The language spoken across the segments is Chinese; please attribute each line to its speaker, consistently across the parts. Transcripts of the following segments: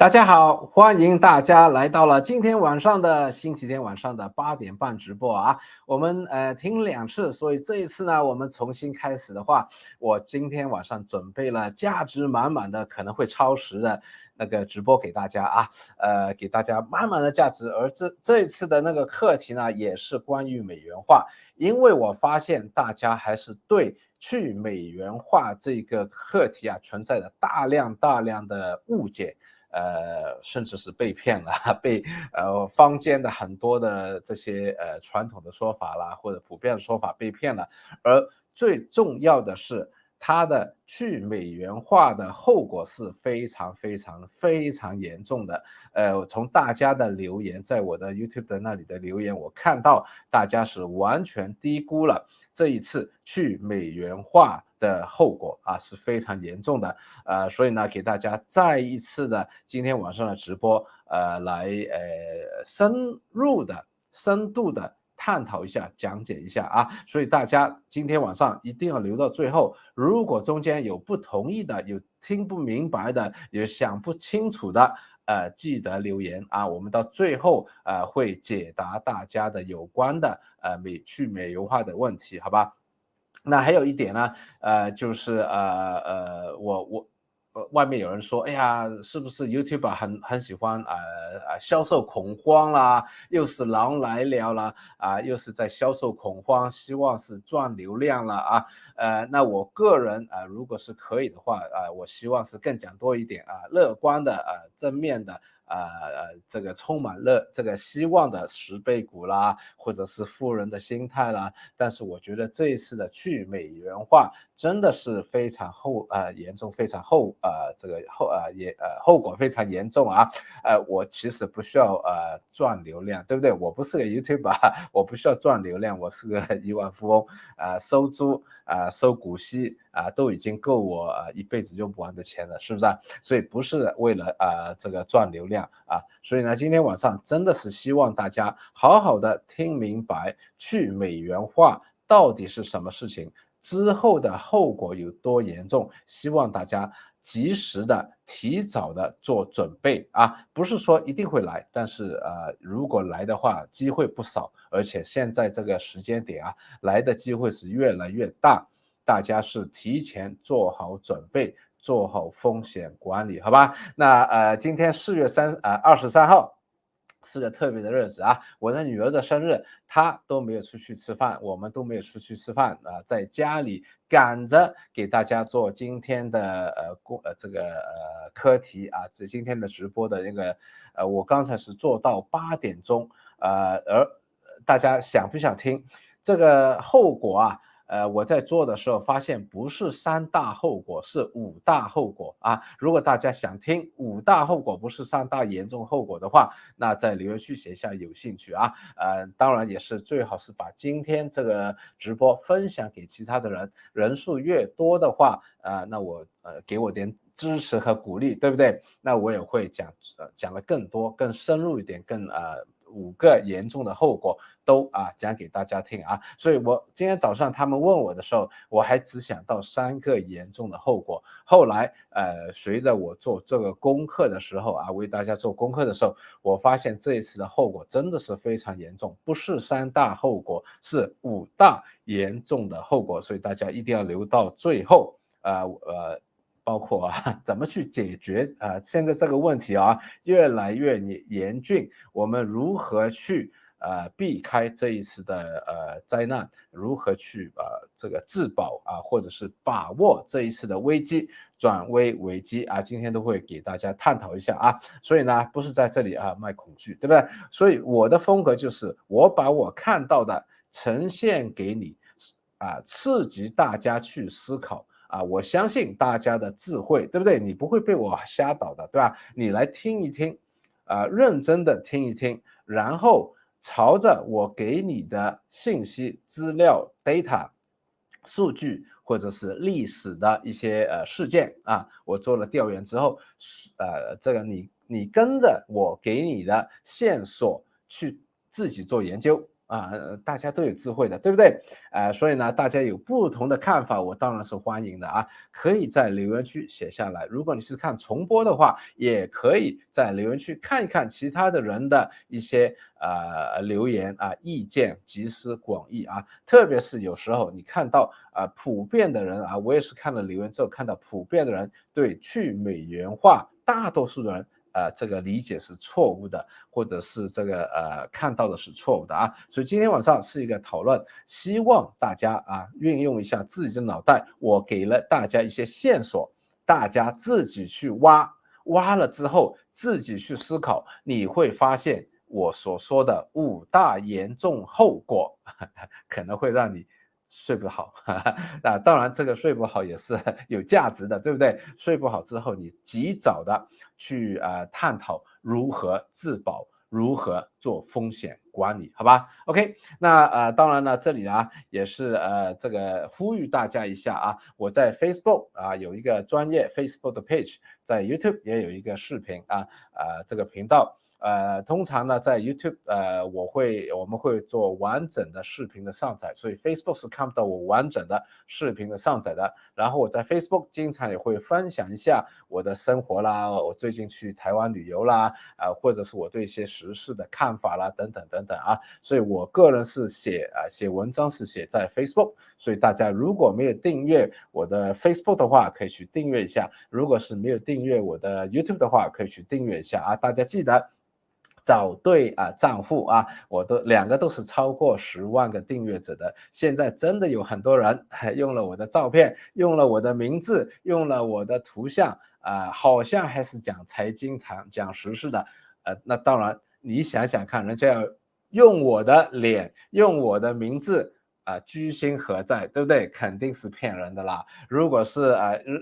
Speaker 1: 大家好，欢迎大家来到了今天晚上的星期天晚上的8点半直播啊。我们听2次，所以这一次呢，我们重新开始的话，我今天晚上准备了价值满满的，可能会超时的那个直播给大家啊，给大家满满的价值。而这一次的那个课题呢，也是关于美元化，因为我发现大家还是对去美元化这个课题啊存在着大量的误解。甚至是被骗了，被坊间的很多的这些传统的说法啦，或者普遍的说法被骗了，而最重要的是，它的去美元化的后果是非常严重的。从大家的留言，在我的 YouTube 的那里的留言，我看到大家是完全低估了这一次去美元化的后果啊，是非常严重的。所以呢，给大家再一次的今天晚上的直播，来深度的探讨一下，讲解一下啊。所以大家今天晚上一定要留到最后，如果中间有不同意的，有听不明白的，有想不清楚的。记得留言啊，我们到最后会解答大家的有关的去美元化的问题，好吧？那还有一点呢，就是外面有人说，哎呀，是不是 YouTuber 很喜欢销售恐慌啦，又是狼来了啦，又是在销售恐慌，希望是赚流量了啊。那我个人如果是可以的话，我希望是更讲多一点乐观的正面的。这个充满这个希望的10倍股啦，或者是富人的心态啦，但是我觉得这一次的去美元化真的是非常严重，非常后果非常严重啊。我其实不需要赚流量，对不对？我不是个 YouTuber，我不需要赚流量，我是个亿万富翁，收租收股息都已经够我一辈子用不完的钱了，是不是啊？所以不是为了这个赚流量所以呢，今天晚上真的是希望大家好好的听明白去美元化到底是什么事情，之后的后果有多严重，希望大家及时的、提早的做准备不是说一定会来，但是如果来的话，机会不少，而且现在这个时间点来的机会是越来越大，大家是提前做好准备，做好风险管理，好吧？那今天4月23号。是个特别的日子我的女儿的生日，她都没有出去吃饭，我们都没有出去吃饭在家里赶着给大家做今天的这个课题今天的直播的那个我刚才是做到8点钟而大家想不想听这个后果我在做的时候发现不是3大后果，是5大后果如果大家想听5大后果，不是3大严重后果的话，那在留言区写下有兴趣当然也是最好是把今天这个直播分享给其他的人，人数越多的话那我给我点支持和鼓励，对不对？那我也会讲的更多、更深入一点，5个严重的后果都讲给大家听所以我今天早上他们问我的时候，我还只想到3个严重的后果。后来随着我做这个功课的时候为大家做功课的时候，我发现这一次的后果真的是非常严重，不是3大后果，是5大严重的后果，所以大家一定要留到最后包括怎么去解决现在这个问题越来越严峻，我们如何去避开这一次的灾难，如何去这个自保或者是把握这一次的危机，转危为机今天都会给大家探讨一下所以呢，不是在这里卖恐惧，对不对？所以我的风格就是我把我看到的呈现给你刺激大家去思考。我相信大家的智慧，对不对？你不会被我瞎导的，对吧？你来听一听，认真的听一听，然后朝着我给你的信息、资料、data、数据或者是历史的一些事件我做了调研之后，这个你跟着我给你的线索去自己做研究大家都有智慧的，对不对？所以呢，大家有不同的看法，我当然是欢迎的啊，可以在留言区写下来。如果你是看重播的话，也可以在留言区看一看其他的人的一些留言啊，意见集思广益啊。特别是有时候你看到普遍的人啊，我也是看了留言之后看到普遍的人对去美元化，大多数人这个理解是错误的，或者是这个看到的是错误的啊。所以今天晚上是一个讨论，希望大家运用一下自己的脑袋，我给了大家一些线索，大家自己去挖，挖了之后自己去思考，你会发现我所说的5大严重后果可能会让你睡不好当然这个睡不好也是有价值的，对不对？睡不好之后，你及早的去探讨如何自保，如何做风险管理，好吧 ？OK， 那当然了，这里也是这个呼吁大家一下啊，我在 Facebook 有一个专业 Facebook 的 page， 在 YouTube 也有一个视频这个频道。通常呢，在 YouTube，我们会做完整的视频的上载，所以 Facebook 是看不到我完整的视频的上载的。然后我在 Facebook 经常也会分享一下我的生活啦，我最近去台湾旅游啦，或者是我对一些时事的看法啦，等等等等啊。所以我个人是写文章是写在 Facebook， 所以大家如果没有订阅我的 Facebook 的话，可以去订阅一下；如果是没有订阅我的 YouTube 的话，可以去订阅一下啊。大家记得找对账户我两个都是超过10万个订阅者的。现在真的有很多人用了我的照片，用了我的名字，用了我的图像好像还是讲财经讲时事的，那当然你想想看，人家要用我的脸，用我的名字。居心何在，对不对？肯定是骗人的啦。如果是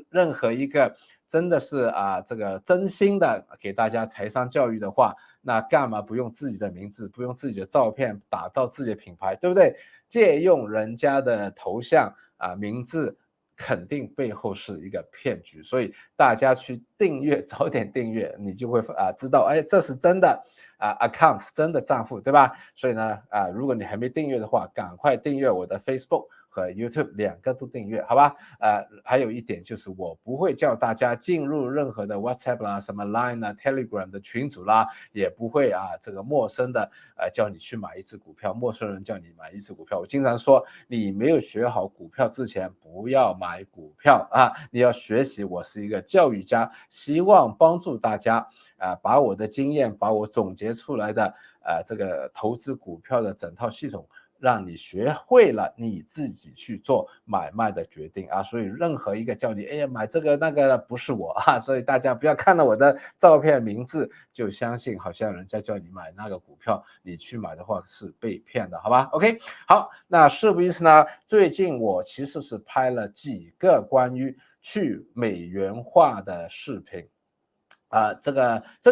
Speaker 1: 任何一个真的是这个真心的给大家财商教育的话，那干嘛不用自己的名字，不用自己的照片打造自己的品牌，对不对？借用人家的头像名字，肯定背后是一个骗局。所以大家去订阅，早点订阅，你就会知道，哎，这是真的account， 真的账户，对吧？所以呢如果你还没订阅的话，赶快订阅我的 Facebook和 YouTube 两个都订阅，好吧？还有一点就是我不会叫大家进入任何的 WhatsApp 啦、什么 Line 啦、Telegram 的群组啦，也不会这个陌生的叫你去买一只股票，陌生人叫你买一只股票。我经常说，你没有学好股票之前，不要买股票你要学习。我是一个教育家，希望帮助大家把我的经验，把我总结出来的这个投资股票的整套系统，让你学会了你自己去做买卖的决定所以任何一个叫你哎呀买这个那个不是我所以大家不要看了我的照片名字就相信好像人家叫你买那个股票，你去买的话是被骗的，好吧 ？OK， 好，那事不宜迟呢，最近我其实是拍了几个关于去美元化的视频。这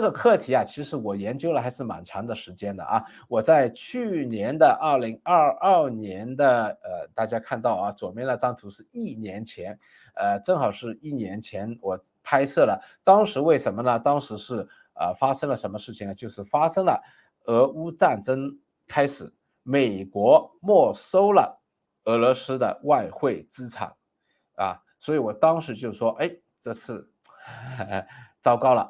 Speaker 1: 个课题其实我研究了还是蛮长的时间的我在去年的2022年的大家看到左边那张图是1年前，正好是1年前我拍摄了。当时为什么呢？当时是发生了什么事情呢？就是发生了俄乌战争开始，美国没收了俄罗斯的外汇资产所以我当时就说，哎，这次糟糕了，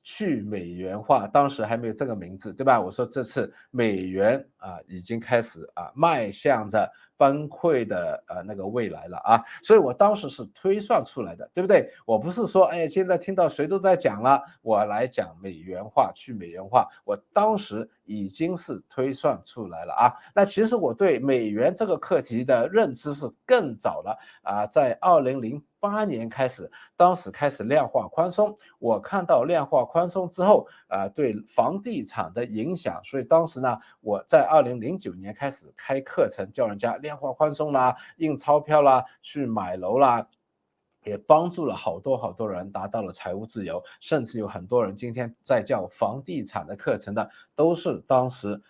Speaker 1: 去美元化，当时还没有这个名字，对吧？我说这次美元已经开始迈向着崩溃的那个未来了所以我当时是推算出来的，对不对？我不是说哎现在听到谁都在讲了，我来讲美元化去美元化，我当时已经是推算出来了那其实我对美元这个课题的认知是更早了在2008年开始，当时开始量化宽松，我看到量化宽松之后对房地产的影响，所以当时呢我在2009年开始开课程，教人家量化宽松啦，印钞票啦，去买楼啦，也帮助了好多人达到了财务自由，甚至有很多人今天在教房地产的课程的，都是当时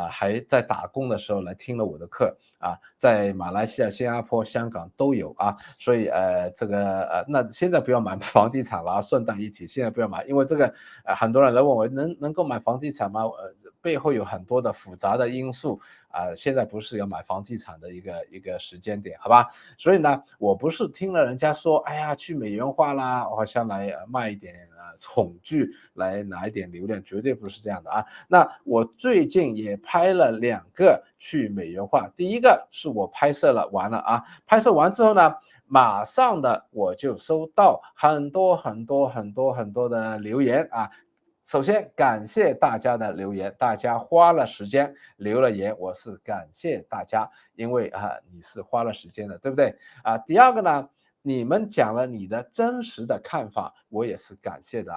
Speaker 1: 还在打工的时候来听了我的课啊，在马来西亚、新加坡、香港都有啊，所以那现在不要买房地产了啊，顺带一提，现在不要买，因为这个很多人来问我能够买房地产吗？背后有很多的复杂的因素现在不是要买房地产的一个时间点，好吧？所以呢，我不是听了人家说，哎呀，去美元化啦，我好像来卖一点恐惧，来拿一点流量，绝对不是这样的啊。那我最近也拍了2个去美元化，第一个是我拍摄了完了啊，拍摄完之后呢，马上的我就收到很多的留言啊。首先感谢大家的留言，大家花了时间留了言，我是感谢大家，因为你是花了时间的，对不对？第二个呢，你们讲了你的真实的看法，我也是感谢的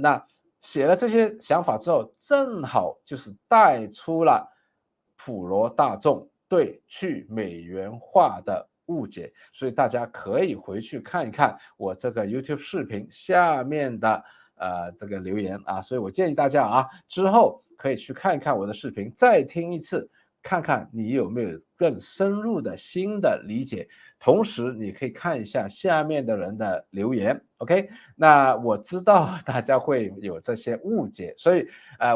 Speaker 1: 那写了这些想法之后，正好就是带出了普罗大众对去美元化的误解，所以大家可以回去看一看我这个 YouTube 视频下面的这个留言所以我建议大家之后可以去看一看我的视频，再听一次，看看你有没有更深入的新的理解。同时，你可以看一下下面的人的留言 ，OK？那我知道大家会有这些误解，所以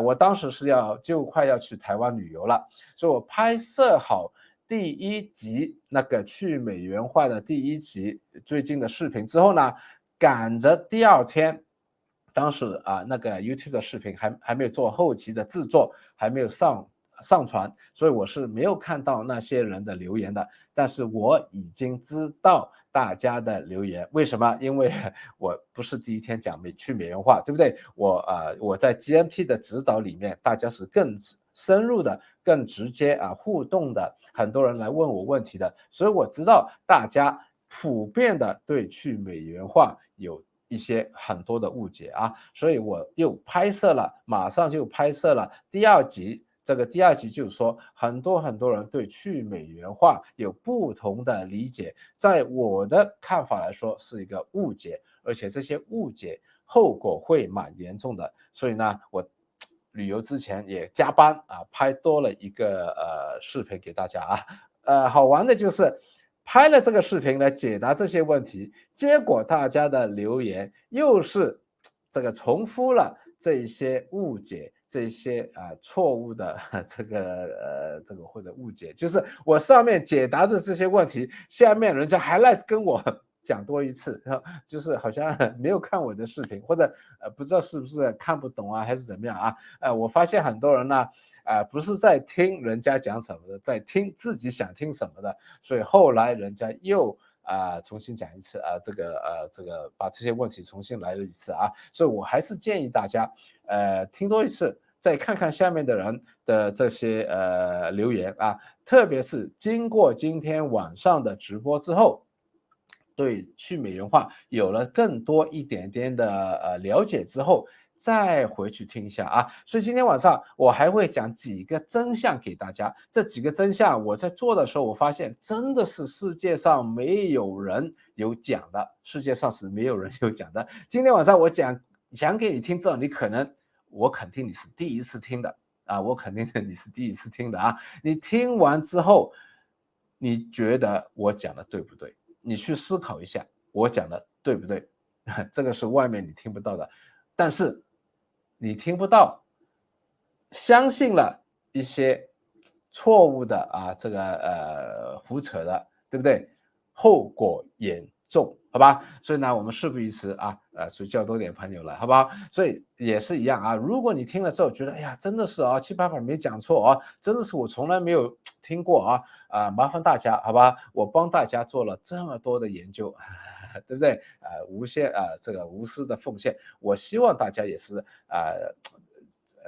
Speaker 1: 我当时是就快要去台湾旅游了，所以我拍摄好第1集那个去美元化的第1集最近的视频之后呢，赶着第2天。当时那个 YouTube 的视频还没有做后期的制作，还没有上传，所以我是没有看到那些人的留言的。但是我已经知道大家的留言，为什么？因为我不是第1天讲去美元化，对不对？我在 GMT 的指导里面，大家是更深入的、更直接互动的，很多人来问我问题的，所以我知道大家普遍的对去美元化有一些很多的误解所以我又马上就拍摄了第2集。这个第2集就是说，很多人对去美元化有不同的理解，在我的看法来说是一个误解，而且这些误解后果会蛮严重的。所以呢，我旅游之前也加班拍多了一个视频给大家好玩的就是拍了这个视频来解答这些问题，结果大家的留言又是这个重复了这一些误解，这些错误的这个或者误解，就是我上面解答的这些问题，下面人家还来跟我讲多一次，就是好像没有看我的视频，或者不知道是不是看不懂还是怎么样我发现很多人呢。不是在听人家讲什么的，在听自己想听什么的，所以后来人家又重新讲一次这个把这些问题重新来了一次所以我还是建议大家听多一次，再看看下面的人的这些留言特别是经过今天晚上的直播之后。对去美元化有了更多一点点的了解之后，再回去听一下所以今天晚上我还会讲几个真相给大家。这几个真相我在做的时候，我发现真的是世界上没有人有讲的，世界上是没有人有讲的。今天晚上我讲给你听之后，我肯定你是第一次听的我肯定你是第一次听的你听完之后，你觉得我讲的对不对？你去思考一下，我讲的对不对？这个是外面你听不到的，但是你听不到，相信了一些错误的这个胡扯的，对不对？后果严重，好吧？所以呢，我们事不宜迟所以叫多点朋友来，好不好？所以也是一样如果你听了之后觉得，哎呀，真的是788没讲错真的是我从来没有听过麻烦大家，好吧？我帮大家做了这么多的研究，对不对？这个无私的奉献，我希望大家也是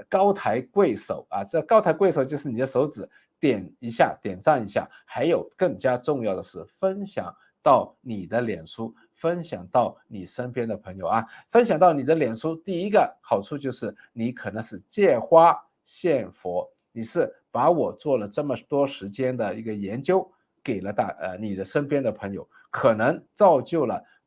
Speaker 1: 高抬贵手这高抬贵手就是你的手指点一下，点赞一下，还有更加重要的是分享到你的脸书，分享到你身边的朋友分享到你的脸书，第一个好处就是你可能是借花献佛，你是把我做了这么多时间的一个研究给了你的身边的朋友，可能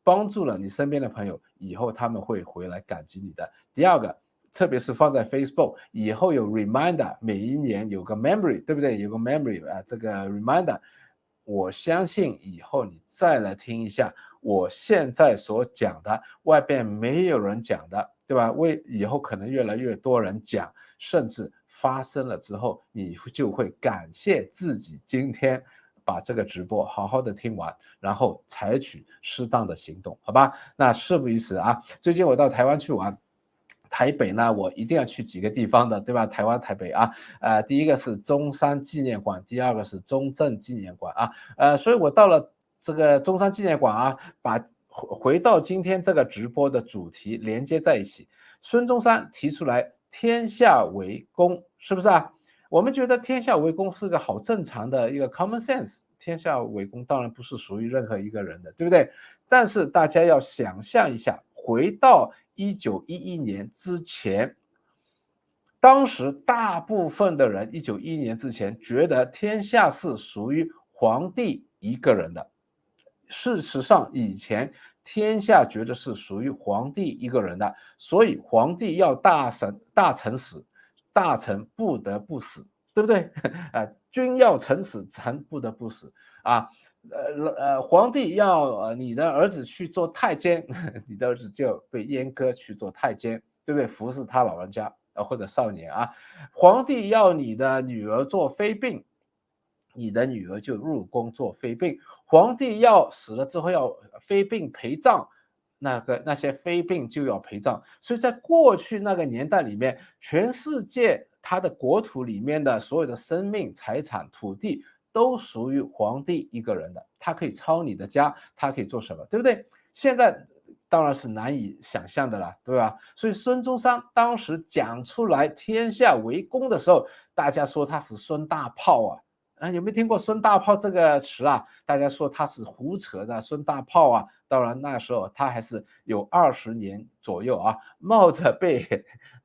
Speaker 1: 帮助了你身边的朋友，以后他们会回来感激你的。第二个，特别是放在 Facebook 以后有 reminder， 每一年有个 memory， 对不对？有个 memory 啊，这个 reminder， 我相信以后你再来听一下我现在所讲的，外边没有人讲的，对吧？以后可能越来越多人讲，甚至发生了之后，你就会感谢自己今天把这个直播好好的听完，然后采取适当的行动，好吧？那事不宜迟啊，最近我到台湾去玩。台北呢，我一定要去几个地方的，对吧？台湾台北啊，第一个是中山纪念馆，第二个是中正纪念馆啊，所以我到了这个中山纪念馆啊，把回到今天这个直播的主题连接在一起。孙中山提出来天下为公，是不是啊？我们觉得天下为公是个好正常的一个 common sense， 天下为公当然不是属于任何一个人的，对不对？但是大家要想象一下，回到1911年之前，当时大部分的人1911年之前觉得天下是属于皇帝一个人的。事实上，以前天下觉得是属于皇帝一个人的，所以皇帝要大臣死，大臣不得不死，对不对？君要臣死，臣不得不死啊。皇帝要你的儿子去做太监，你的儿子就要被阉割去做太监，对不对？服侍他老人家或者少年啊。皇帝要你的女儿做妃嫔，你的女儿就入宫做妃嫔。皇帝要死了之后要妃嫔陪葬，那些妃嫔就要陪葬。所以在过去那个年代里面，全世界它的国土里面的所有的生命、财产、土地都属于皇帝一个人的，他可以抄你的家，他可以做什么，对不对？现在当然是难以想象的了，对吧？所以孙中山当时讲出来天下为公的时候，大家说他是孙大炮啊。有没有听过孙大炮这个词啊？大家说他是胡扯的孙大炮啊。当然那时候他还是有20年左右啊，冒着被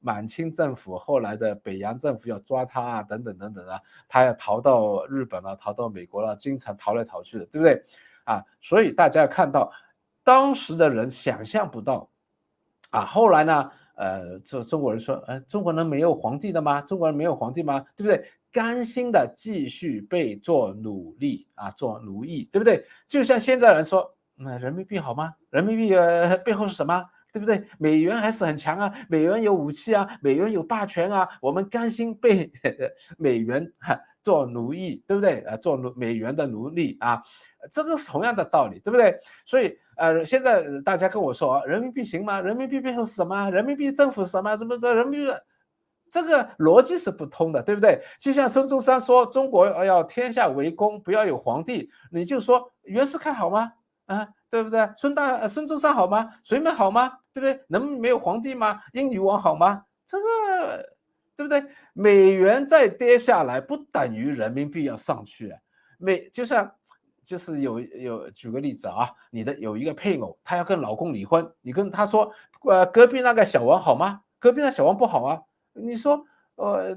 Speaker 1: 满清政府后来的北洋政府要抓他啊，等等等等啊，他要逃到日本了，逃到美国了，经常逃来逃去的，对不对？所以大家看到当时的人想象不到后来呢，这中国人说，中国人没有皇帝的吗？中国人没有皇帝吗？对不对？甘心的继续被做奴隶做奴役，对不对？就像现在人说，人民币好吗？人民币背后是什么？对不对？美元还是很强啊，美元有武器啊，美元有霸权啊，我们甘心被美元做奴役，对不对？做美元的奴隶啊，这个是同样的道理，对不对？所以现在大家跟我说，人民币行吗？人民币背后是什么？人民币政府是什么？什么的人民币？这个逻辑是不通的，对不对？就像孙中山说中国要天下为公，不要有皇帝，你就说袁世凯好吗？对不对？孙中山好吗？谁们好吗？对不对？能没有皇帝吗？英女王好吗？这个对不对？美元再跌下来，不等于人民币要上去啊。就是举个例子啊，有一个配偶，她要跟老公离婚，你跟她说，隔壁那个小王好吗？隔壁那小王不好啊。你说，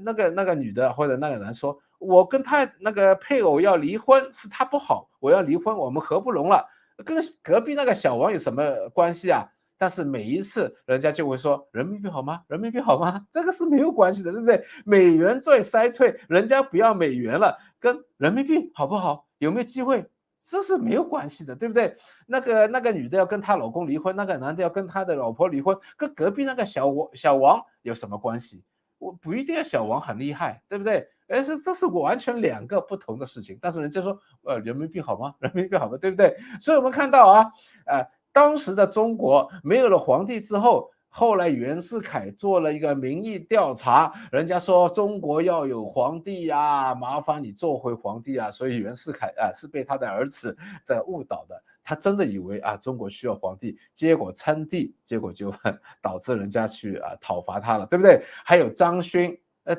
Speaker 1: 那个女的或者那个男说，我跟他那个配偶要离婚，是他不好，我要离婚，我们合不拢了，跟隔壁那个小王有什么关系啊？但是每一次人家就会说人民币好吗？人民币好吗？这个是没有关系的，对不对？美元最衰退，人家不要美元了，跟人民币好不好？有没有机会？这是没有关系的，对不对？那个女的要跟她老公离婚，那个男的要跟他的老婆离婚，跟隔壁那个小王有什么关系？我不一定要小王很厉害，对不对？这是完全两个不同的事情。但是人家说，人民币好吗？人民币好吗？对不对？所以我们看到当时的中国没有了皇帝之后，后来袁世凯做了一个民意调查，人家说中国要有皇帝啊，麻烦你做回皇帝啊，所以袁世凯是被他的儿子误导的，他真的以为中国需要皇帝，结果称帝，结果就导致人家去讨伐他了，对不对？还有张勋。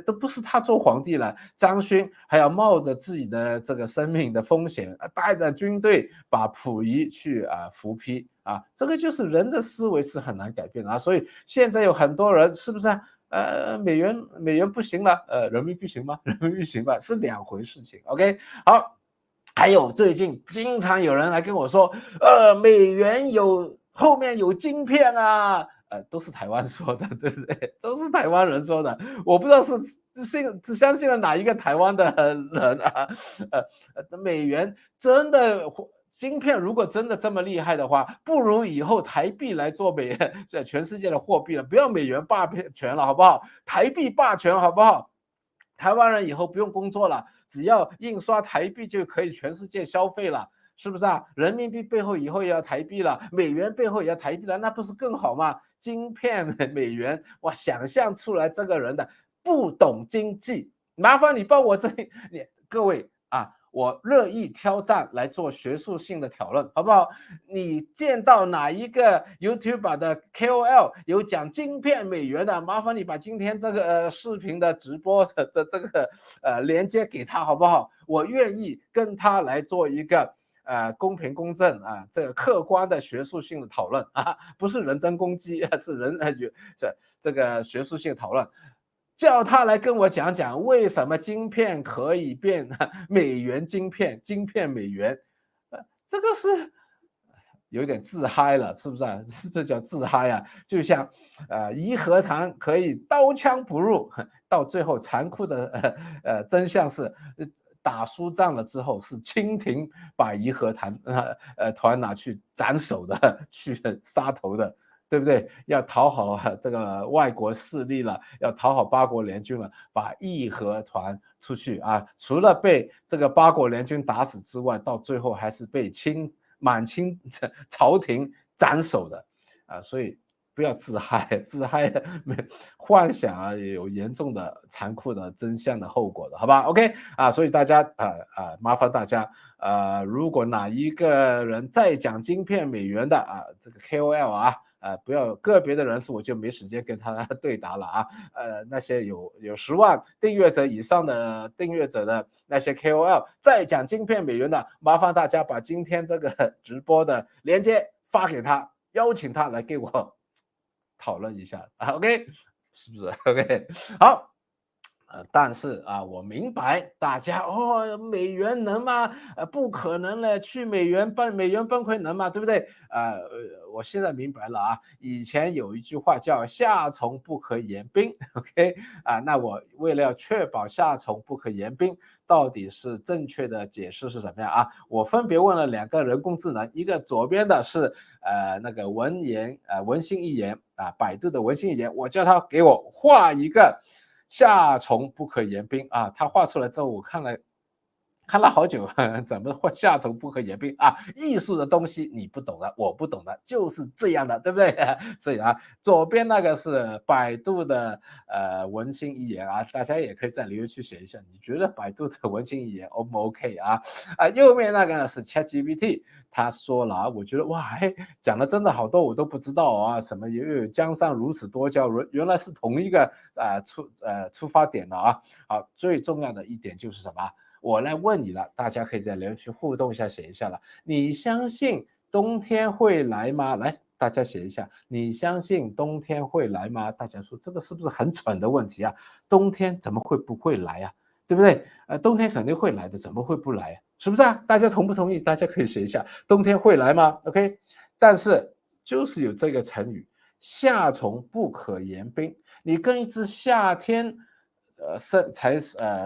Speaker 1: 都不是他做皇帝了，张勋还要冒着自己的这个生命的风险，带着军队把溥仪去伏批这个就是人的思维是很难改变的所以现在有很多人是不是美元不行了，人民币行吗？人民币行吧，是两回事情。OK， 好，还有最近经常有人来跟我说，美元后面有晶片都是台湾说的，对不对？都是台湾人说的，我不知道是只相信了哪一个台湾的人啊？美元真的晶片如果真的这么厉害的话，不如以后台币来做全世界的货币了，不要美元霸权了，好不好？台币霸权，好不好？台湾人以后不用工作了，只要印刷台币就可以全世界消费了。是不是啊？人民币背后以后也要台币了，美元背后也要台币了，那不是更好吗？晶片美元，哇，想象出来这个人的不懂经济，麻烦你帮我各位啊，我乐意挑战来做学术性的讨论，好不好？你见到哪一个 YouTuber 的 KOL 有讲晶片美元的，麻烦你把今天这个视频的直播的这个连接给他，好不好？我愿意跟他来做一个。公平公正啊，这个客观的学术性的讨论啊，不是人身攻击，是这个学术性讨论，叫他来跟我讲讲为什么晶片可以变美元晶片，晶片美元，这个是有点自嗨了，是不是啊？是不是叫自嗨啊？就像义和团可以刀枪不入，到最后残酷的真相是。打输仗了之后，是清廷把义和团拿去斩首的，去杀头的，对不对？要讨好这个外国势力了，要讨好八国联军了，把义和团出去啊！除了被这个八国联军打死之外，到最后还是被满清朝廷斩首的啊！所以不要自嗨，自嗨幻想啊，也有严重的残酷的真相的后果的，好吧 ？OK 啊，所以大家麻烦大家如果哪一个人再讲晶片美元的这个 KOL 不要个别的人士，我就没时间跟他对答了啊。那些有10万订阅者以上的订阅者的那些 KOL 再讲晶片美元的，麻烦大家把今天这个直播的链接发给他，邀请他来给我讨论一下，OK， 是不是 ？OK， 好。但是我明白大家美元能吗？不可能了，去美元崩溃能吗？对不对？我现在明白了啊。以前有一句话叫夏虫不可言冰，OK 那我为了要确保夏虫不可言冰，到底是正确的解释是什么样啊？我分别问了2个人工智能，一个左边的是那个文心一言百度的文心一言，我叫他给我画一个。夏虫不可言冰他画出来之后，我看了好久，怎么会夏虫不可言冰艺术的东西你不懂的，我不懂的，就是这样的，对不对？所以左边那个是百度的文心一言大家也可以在留言区写一下，你觉得百度的文心一言 O 不 OK 右面那个呢是 ChatGPT， 他说了我觉得哇讲的真的好多我都不知道什么又有江山如此多娇，原来是同一个出发点的好，最重要的一点就是什么？我来问你了，大家可以在留言区互动一下，写一下了。你相信冬天会来吗？来，大家写一下，你相信冬天会来吗？大家说这个是不是很蠢的问题冬天怎么会不会来对不对？冬天肯定会来的，怎么会不来是不是大家同不同意？大家可以写一下，冬天会来吗 ？OK， 但是就是有这个成语“夏虫不可言冰”，你跟一只夏天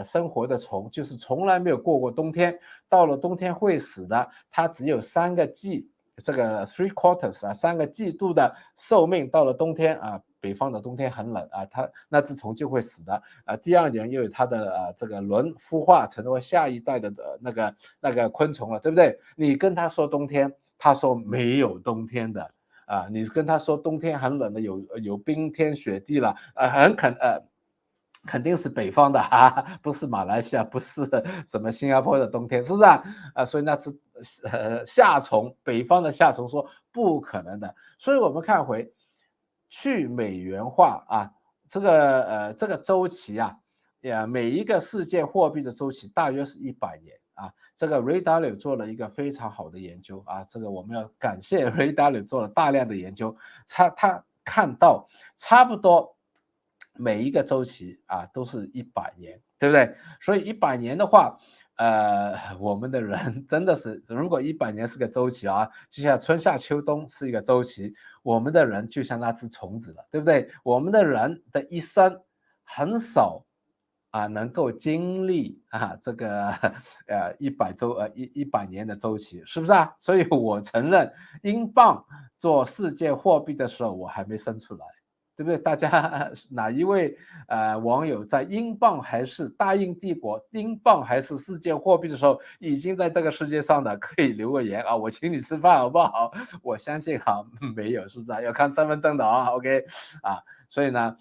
Speaker 1: 生活的虫，就是从来没有过过冬天，到了冬天会死的，它只有3个季，这个 3 quarters3个季度的寿命，到了冬天北方的冬天很冷它那只虫就会死的第2年又有它的这个卵孵化成为下一代的那个昆虫了，对不对？你跟他说冬天，他说没有冬天的你跟他说冬天很冷的，有冰天雪地了肯定是北方的不是马来西亚，不是什么新加坡的冬天，是不是所以那只夏虫，北方的夏虫说不可能的。所以我们看回去美元化这个周期每一个世界货币的周期大约是100年这个 Ray Dalio 做了一个非常好的研究这个我们要感谢 Ray Dalio 做了大量的研究，他看到差不多每一个周期都是100年，对不对？所以100年的话我们的人真的是，如果100年是个周期啊，就像春夏秋冬是一个周期，我们的人就像那只虫子了，对不对？我们的人的一生很少能够经历这个100年的周期，是不是啊？所以我承认，英镑做世界货币的时候，我还没生出来。对不对？大家哪一位网友在英镑还是大英帝国、英镑还是世界货币的时候，已经在这个世界上的，可以留个言啊，我请你吃饭好不好？我相信没有，是不是啊？要看身份证的啊，OK 啊，所以呢，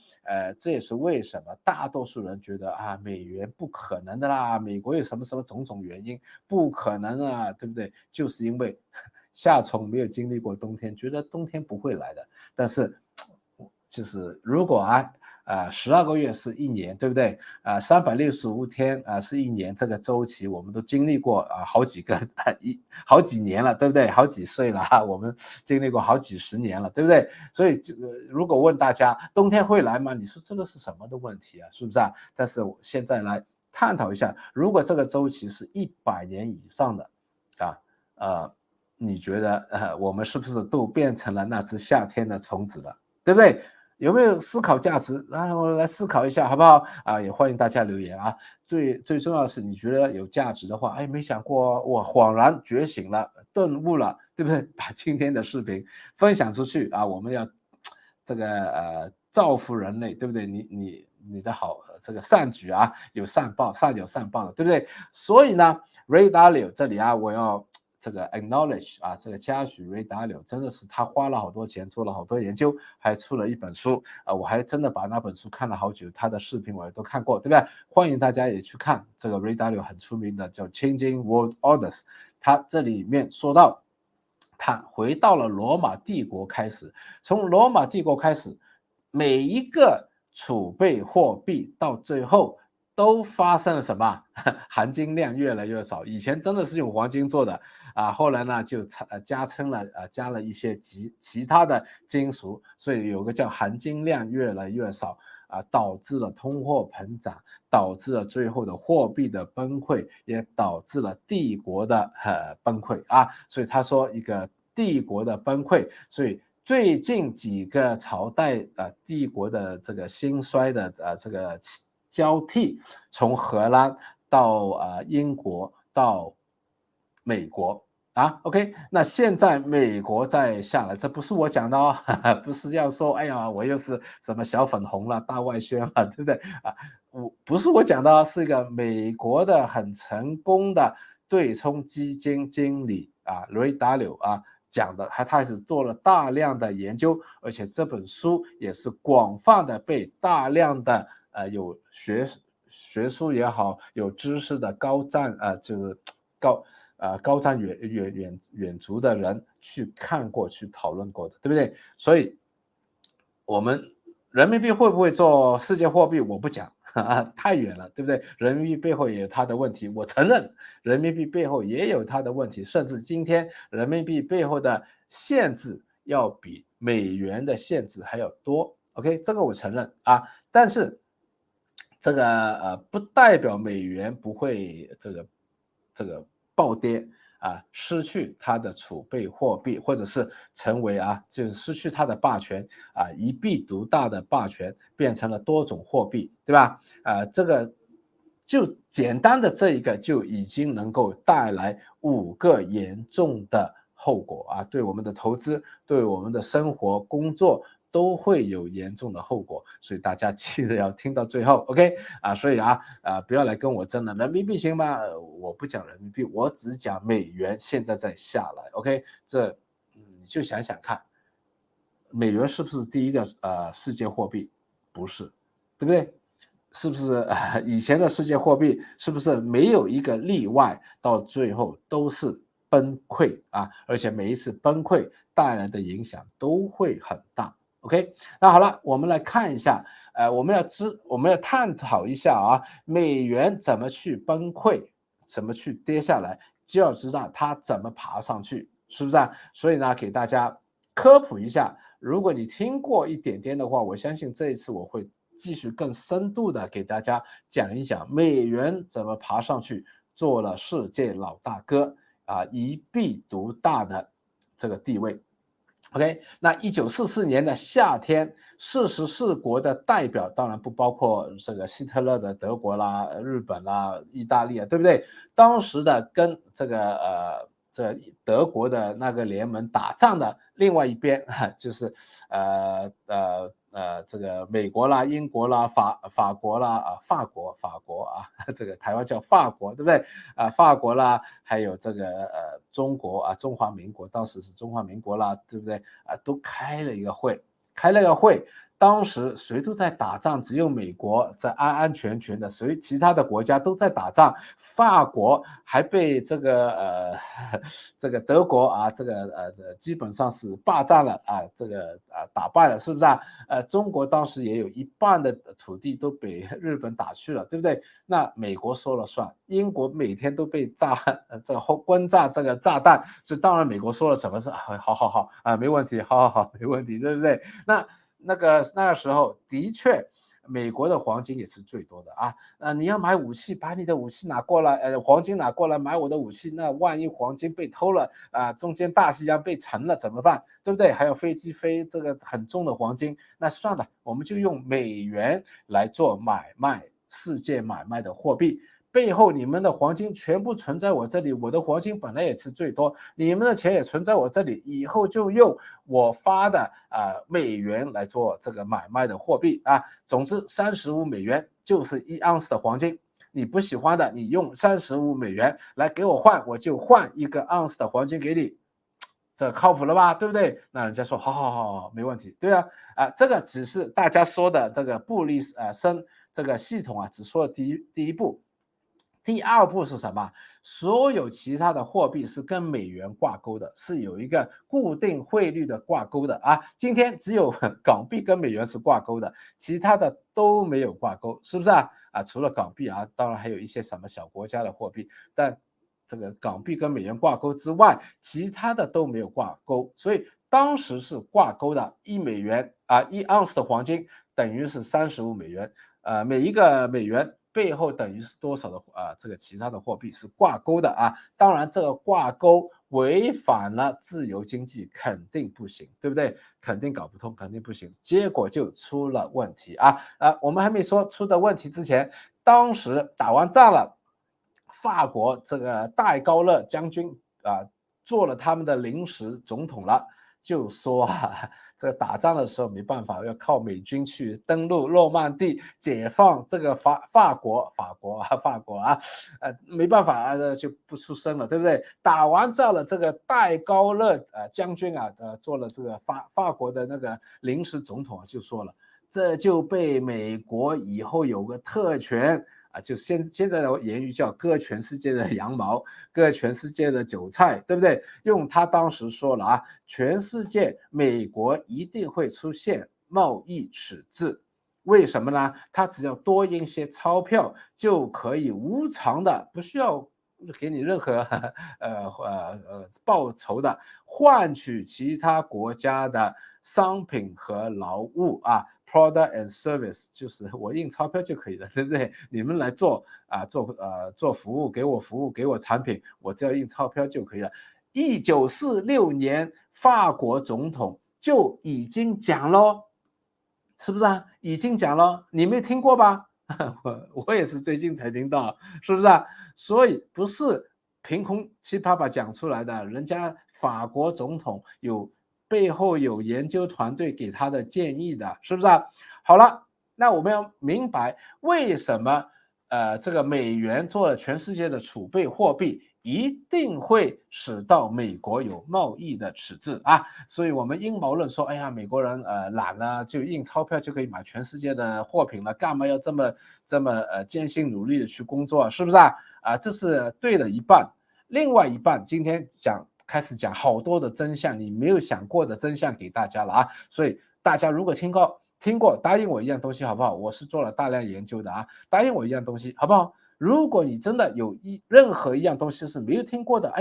Speaker 1: 这也是为什么大多数人觉得美元不可能的啦，美国有什么什么种种原因不可能啊，对不对？就是因为夏虫没有经历过冬天，觉得冬天不会来的，但是。就是如果12个月是1年，对不对？365天是1年，这个周期我们都经历过好几个好几年了，对不对？好几岁了我们经历过好几十年了，对不对？所以如果问大家冬天会来吗？你说这个是什么的问题啊？是不是啊？但是我现在来探讨一下，如果这个周期是100年以上的你觉得我们是不是都变成了那只夏天的虫子了？对不对？有没有思考价值？我来思考一下，好不好？也欢迎大家留言啊。最重要的是，你觉得有价值的话，没想过我恍然觉醒了，顿悟了，对不对？把今天的视频分享出去我们要这个造福人类，对不对？你的好这个善举有善报，善有善报的，对不对？所以呢，Ray Dalio 这里我要。这个 acknowledge 这个嘉许 Ray Dalio 真的是他花了好多钱，做了好多研究，还出了一本书我还真的把那本书看了好久，他的视频我也都看过，对不对？欢迎大家也去看这个 Ray Dalio 很出名的叫 Changing World Orders， 他这里面说到，他回到了罗马帝国开始，从罗马帝国开始，每一个储备货币到最后。都发生了什么？含金量越来越少。以前真的是用黄金做的后来呢就加了一些其他的金属，所以有个叫含金量越来越少导致了通货膨胀，导致了最后的货币的崩溃，也导致了帝国的崩溃所以他说一个帝国的崩溃，所以。最近几个朝代帝国的这个兴衰的这个交替，从荷兰到英国到美国OK， 那现在美国在下来，这不是我讲的哦，不是要说，哎呀，我又是什么小粉红了、大外宣了，对不对不是我讲的哦，是一个美国的很成功的对冲基金经理Ray Dalio讲的，他开始做了大量的研究，而且这本书也是广泛的被大量的有学术也好，有知识的就是高瞻远瞩的人去看过、去讨论过的，对不对？所以，我们人民币会不会做世界货币，我不讲太远了，对不对？人民币背后也有它的问题，我承认人民币背后也有它的问题，甚至今天人民币背后的限制要比美元的限制还要多。OK， 这个我承认但是这个不代表美元不会这个暴跌失去它的储备货币，或者是成为就是失去它的霸权一币独大的霸权，变成了多种货币，对吧？这个就简单的这一个就已经能够带来5个严重的后果对我们的投资，对我们的生活、工作都会有严重的后果，所以大家记得要听到最后 ，OK 所以不要来跟我争了，人民币行吗？我不讲人民币，我只讲美元现在在下来 ，OK， 这你就想想看，美元是不是第一个世界货币？不是，对不对？是不是以前的世界货币是不是没有一个例外，到最后都是崩溃而且每一次崩溃带来的影响都会很大。OK， 那好了，我们来看一下，我们要探讨一下美元怎么去崩溃，怎么去跌下来，就要知道它怎么爬上去，是不是所以呢，给大家科普一下，如果你听过一点点的话，我相信这一次我会继续更深度的给大家讲一讲美元怎么爬上去，做了世界老大哥啊，一臂独大的这个地位。OK， 那1944年的夏天，44国的代表当然不包括这个希特勒的德国啦、日本啦、意大利啊，对不对？当时的跟这德国的那个联盟打仗的另外一边就是这个美国啦、英国啦、法国啦法国啊，这个台湾叫法国，对不对？法国啦，还有这个中国啊，中华民国，当时是中华民国啦，对不对？都开了一个会，当时谁都在打仗，只有美国在安安全全的，其他的国家都在打仗。法国还被这个这个德国啊，基本上是霸占了啊，打败了，是不是啊？中国当时也有一半的土地都被日本打去了，对不对？那美国说了算，英国每天都被轰炸这个炸弹，所以当然美国说了什么是好啊，没问题，好，没问题，对不对？那个时候的确，美国的黄金也是最多的啊。你要买武器，把你的武器拿过来，黄金拿过来买我的武器，那万一黄金被偷了啊，中间大西洋被沉了怎么办？对不对？还有飞机飞这个很重的黄金，那算了，我们就用美元来做买卖，世界买卖的货币。背后你们的黄金全部存在我这里，我的黄金本来也是最多，你们的钱也存在我这里，以后就用我发的美元来做这个买卖的货币啊。总之，35美元就是1盎司的黄金。你不喜欢的，你用35美元来给我换，我就换1个盎司的黄金给你。这靠谱了吧？对不对？那人家说好，没问题，对啊，这个只是大家说的这个布利森这个系统啊，只说了第一步。第二步是什么？所有其他的货币是跟美元挂钩的，是有一个固定汇率的挂钩的啊。今天只有港币跟美元是挂钩的，其他的都没有挂钩，是不是啊？除了港币啊，当然还有一些什么小国家的货币，但这个港币跟美元挂钩之外，其他的都没有挂钩，所以当时是挂钩的1美元1盎司的黄金等于是35美元，每一个美元背后等于是多少的这个其他的货币是挂钩的啊。当然这个挂钩违反了自由经济，肯定不行，对不对？肯定搞不通，肯定不行，结果就出了问题我们还没说出的问题之前，当时打完仗了，法国这个戴高乐将军做了他们的临时总统了，就说这个打仗的时候没办法，要靠美军去登陆诺曼底，解放这个法国没办法就不出声了，对不对？打完仗了，这个戴高乐将军做了这个法国的那个临时总统就说了，这就被美国以后有个特权。就现在的言语叫割全世界的羊毛，割全世界的韭菜，对不对？用他当时说了全世界美国一定会出现贸易赤字，为什么呢？他只要多印些钞票就可以无偿的，不需要给你任何报酬的，换取其他国家的商品和劳务product and service 就是我印钞票就可以了，对不对？你们来做服务，给我服务，给我产品，我只要印钞票就可以了。1946年，法国总统就已经讲了，是不是已经讲了，你没听过吧？我也是最近才听到，是不是所以不是凭空七啪啪讲出来的，人家法国总统背后有研究团队给他的建议的，是不是好了，那我们要明白为什么这个美元做了全世界的储备货币，一定会使到美国有贸易的赤字所以我们阴谋论说，哎呀，美国人懒了，就印钞票就可以买全世界的货品了，干嘛要这么艰辛努力的去工作，是不是这是对的一半，另外一半今天开始讲好多的真相，你没有想过的真相给大家了所以大家如果听过，答应我一样东西好不好？我是做了大量研究的答应我一样东西好不好？如果你真的有任何一样东西是没有听过的，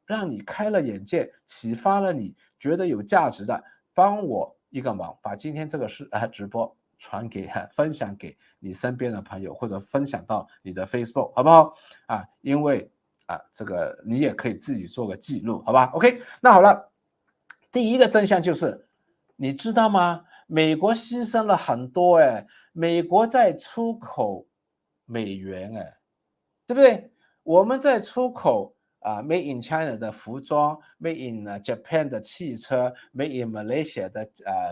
Speaker 1: 让你开了眼界，启发了你，觉得有价值的，帮我一个忙，把今天这个直播分享给你身边的朋友，或者分享到你的 Facebook， 好不好？因为这个你也可以自己做个记录，好吧 ？OK， 那好了，第一个真相就是，你知道吗？美国牺牲了很多，美国在出口美元，对不对？我们在出口Made in China 的服装，Made in Japan 的汽车，Made in Malaysia 的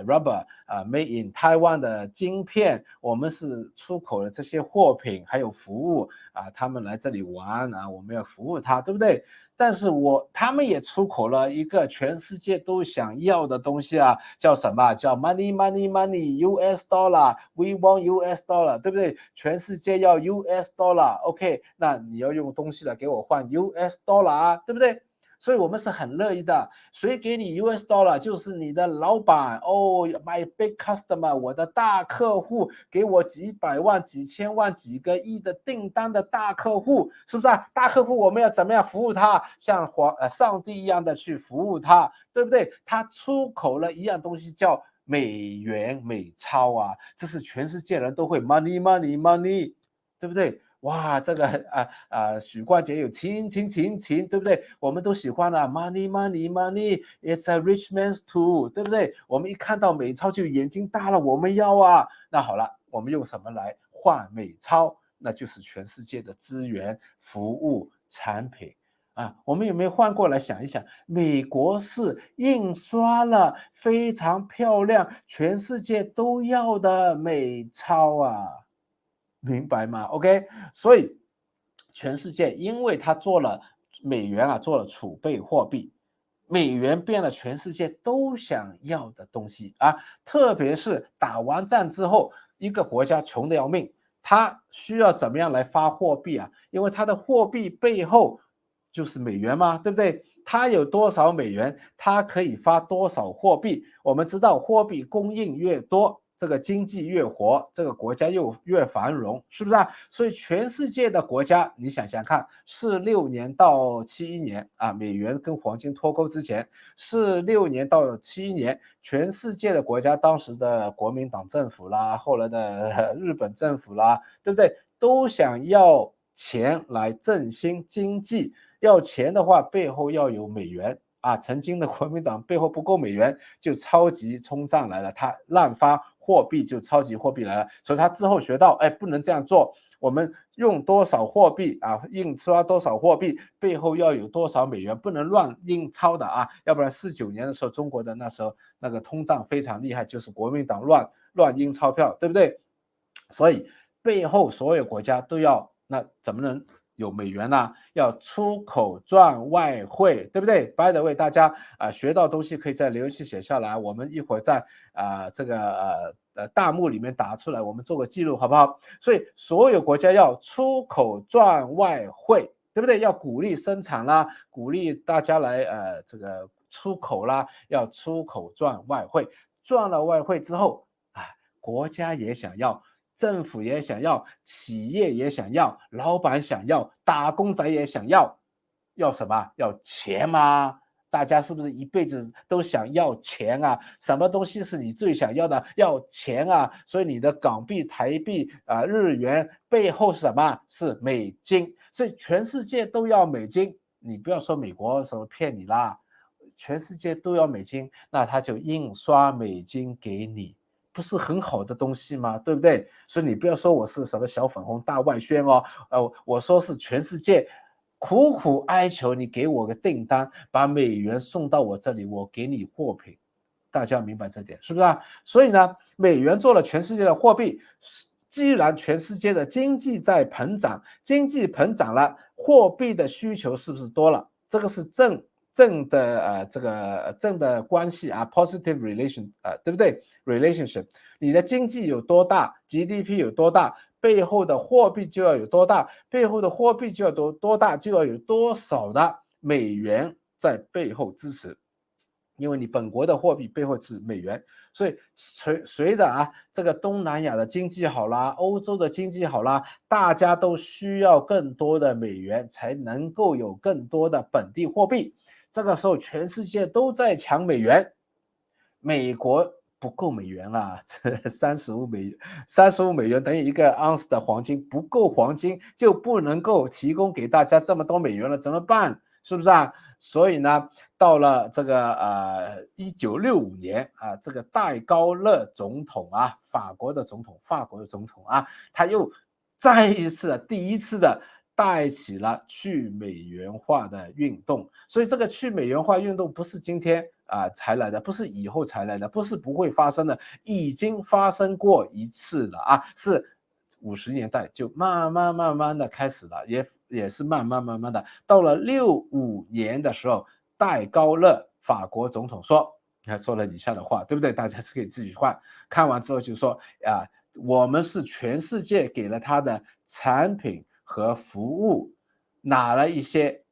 Speaker 1: rubber，Made in Taiwan 的晶片，我们是出口的这些货品还有服务他们来这里玩我们要服务他，对不对？但是他们也出口了一个全世界都想要的东西叫什么？叫 money money money US dollar，we want US dollar， 对不对？全世界要 US dollar，OK， 那你要用东西来给我换 US dollar对不对？所以我们是很乐意的，谁给你 US dollar 就是你的老板my big customer， 我的大客户，给我几百万、几千万、几个亿的订单的大客户，是不是大客户我们要怎么样服务他？像上帝一样的去服务他，对不对？他出口了一样东西叫美元美钞这是全世界人都会 money money money， 对不对？哇，这个许冠杰有情，对不对？我们都喜欢money money money，it's a rich man's tool， 对不对？我们一看到美钞就眼睛大了，我们要那好了，我们用什么来换美钞？那就是全世界的资源、服务、产品我们有没有换过来想一想？美国是印刷了非常漂亮，全世界都要的美钞明白吗 ？OK， 所以全世界因为它做了美元做了储备货币，美元变了全世界都想要的东西特别是打完战之后，一个国家穷得要命，它需要怎么样来发货币因为它的货币背后就是美元嘛，对不对？它有多少美元，它可以发多少货币。我们知道货币供应越多，这个经济越活，这个国家又越繁荣，是不是所以全世界的国家，你想想看，46年到71年美元跟黄金脱钩之前，46年到71年，全世界的国家，当时的国民党政府啦，后来的日本政府啦，对不对？都想要钱来振兴经济，要钱的话，背后要有美元曾经的国民党背后不够美元，就超级通胀来了，他滥发货币就超级货币来了，所以他之后学到，不能这样做，我们用多少货币印刷多少货币，背后要有多少美元，不能乱印钞的要不然49年的时候，中国的那时候那个通胀非常厉害，就是国民党乱印钞票，对不对？所以背后所有国家都要，那怎么能有美元要出口赚外汇，对不对 ？By the way， 大家学到东西可以在留言区写下来，我们一会儿在这个弹幕里面打出来，我们做个记录，好不好？所以所有国家要出口赚外汇，对不对？要鼓励生产啦，鼓励大家来这个出口啦，要出口赚外汇，赚了外汇之后国家也想要。政府也想要，企业也想要，老板想要，打工仔也想要，要什么？要钱吗？大家是不是一辈子都想要钱什么东西是你最想要的？要钱所以你的港币、台币日元背后是什么？是美金。所以全世界都要美金，你不要说美国什么骗你啦，全世界都要美金，那他就印刷美金给你。不是很好的东西吗？对不对？所以你不要说我是什么小粉红大外宣我说是全世界苦苦哀求你给我个订单，把美元送到我这里，我给你货品。大家要明白这点，是不是所以呢，美元做了全世界的货币，既然全世界的经济在膨胀，经济膨胀了，货币的需求是不是多了？这个是正的关系positive relation 对不对 ？relationship， 你的经济有多大 ，GDP 有多大，背后的货币就要有多大，背后的货币就要多大，就要有多少的美元在背后支持。因为你本国的货币背后是美元，所以随着这个东南亚的经济好啦，欧洲的经济好啦，大家都需要更多的美元，才能够有更多的本地货币。这个时候全世界都在抢美元，美国不够美元了，这35美元等于1个盎司的黄金，不够黄金就不能够提供给大家这么多美元了，怎么办？是不是啊？所以呢，到了这个1965年啊，这个戴高乐总统啊，法国的总统啊，他又再一次第一次的带起了去美元化的运动。所以这个去美元化运动不是今天才来的，不是以后才来的，不是不会发生的，已经发生过一次了啊，是50年代就慢慢的开始了，也是慢慢的，到了65年的时候，戴高乐法国总统说了以下的话，对不对？大家是可以自己看完之后就说我们是全世界给了他的产品和服务拿了一些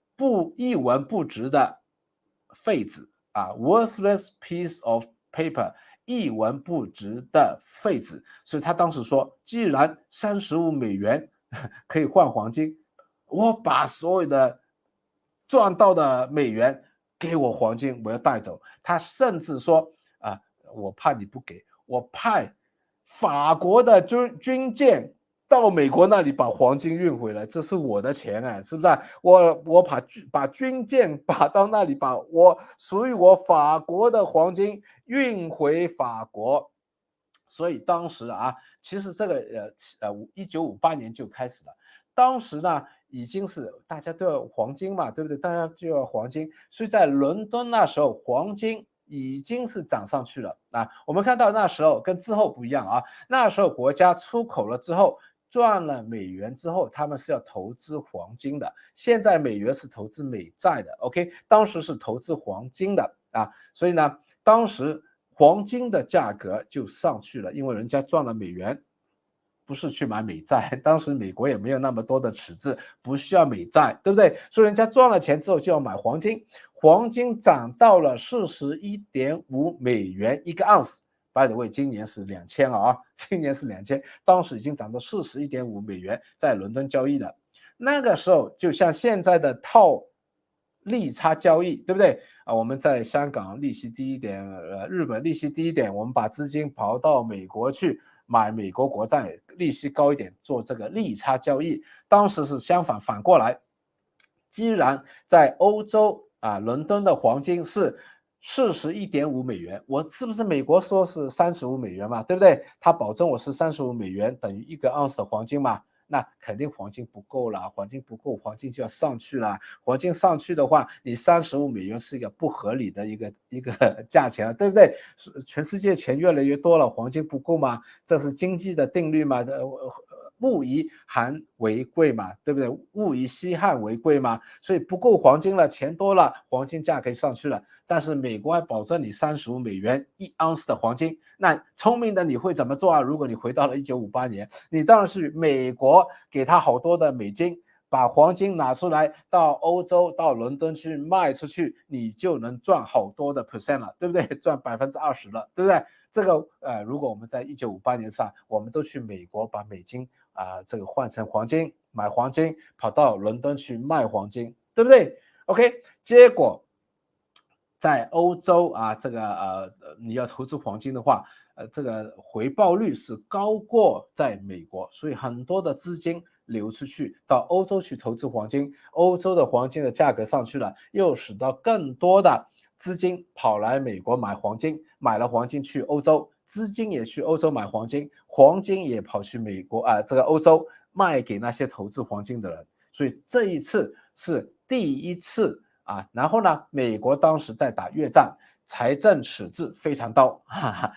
Speaker 1: 一文不值的废纸worthless piece of paper， 一文不值的废纸。所以他当时说，既然35美元可以换黄金，我把所有的赚到的美元给我黄金，我要带走。他甚至说我怕你不给，我派法国的军舰到美国那里把黄金运回来，这是我的钱是不是？我把军舰把到那里，把属于我法国的黄金运回法国。所以当时其实这个1958年就开始了。当时呢，已经是大家都要黄金嘛，对不对？大家就要黄金，所以在伦敦那时候，黄金已经是涨上去了我们看到那时候跟之后不一样那时候国家出口了之后赚了美元之后，他们是要投资黄金的。现在美元是投资美债的 ，OK， 当时是投资黄金的所以呢，当时黄金的价格就上去了，因为人家赚了美元，不是去买美债，当时美国也没有那么多的赤字，不需要美债，对不对？所以人家赚了钱之后就要买黄金，黄金涨到了41.5美元一个盎司。By the way， 今年是2000今年是2000，当时已经涨到41.5美元，在伦敦交易的。那个时候就像现在的套利差交易，对不对我们在香港利息低一点，日本利息低一点，我们把资金跑到美国去买美国国债，利息高一点，做这个利差交易。当时是反过来，既然在欧洲伦敦的黄金是41.5美元，我是不是美国说是35美元嘛，对不对？他保证我是35美元等于1个盎司的黄金嘛，那肯定黄金不够了，黄金不够，黄金就要上去了。黄金上去的话，你35美元是一个不合理的一个价钱了，对不对？全世界钱越来越多了，黄金不够吗？这是经济的定律嘛？物以罕为贵嘛，对不对？物以稀罕为贵嘛，所以不够黄金了，钱多了，黄金价可以上去了。但是美国还保证你35美元1盎司的黄金，那聪明的你会怎么做如果你回到了1958年，你当然是美国给他好多的美金，把黄金拿出来到欧洲到伦敦去卖出去，你就能赚好多的 percent 了，对不对？赚20%了，对不对？这个如果我们在1958年上，我们都去美国把美金这个换成黄金，买黄金，跑到伦敦去卖黄金，对不对 ？OK， 结果在欧洲这个你要投资黄金的话，这个回报率是高过在美国，所以很多的资金流出去到欧洲去投资黄金，欧洲的黄金的价格上去了，又使到更多的资金跑来美国买黄金，买了黄金去欧洲，资金也去欧洲买黄金，黄金也跑去美国这个欧洲卖给那些投资黄金的人，所以这一次是第一次然后呢，美国当时在打越战，财政赤字非常高，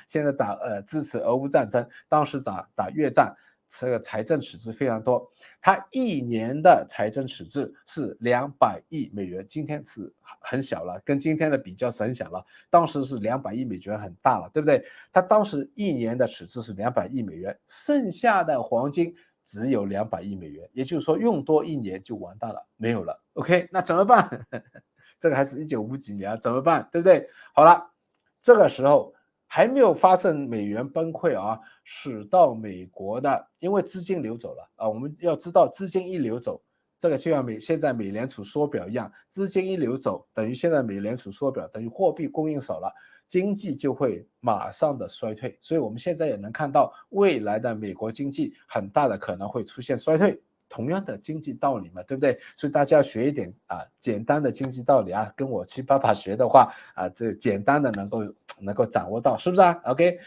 Speaker 1: 现在支持俄乌战争，当时打越战，这个财政赤字非常多，它一年的财政赤字是200亿美元，今天是很小了，跟今天的比较是很小了，当时是200亿美元很大了，对不对？它当时一年的赤字是200亿美元，剩下的黄金只有200亿美元，也就是说用多一年就完蛋了，没有了。OK， 那怎么办？这个还是1950几年怎么办？对不对？好了，这个时候还没有发生美元崩溃使到美国的，因为资金流走了我们要知道资金一流走，这个就像现在美联储缩表一样，资金一流走等于现在美联储缩表，等于货币供应少了，经济就会马上的衰退。所以我们现在也能看到，未来的美国经济很大的可能会出现衰退。同样的经济道理嘛，对不对？所以大家要学一点简单的经济道理啊，跟我七爸爸学的话这简单的能够掌握到，是不是啊 ？OK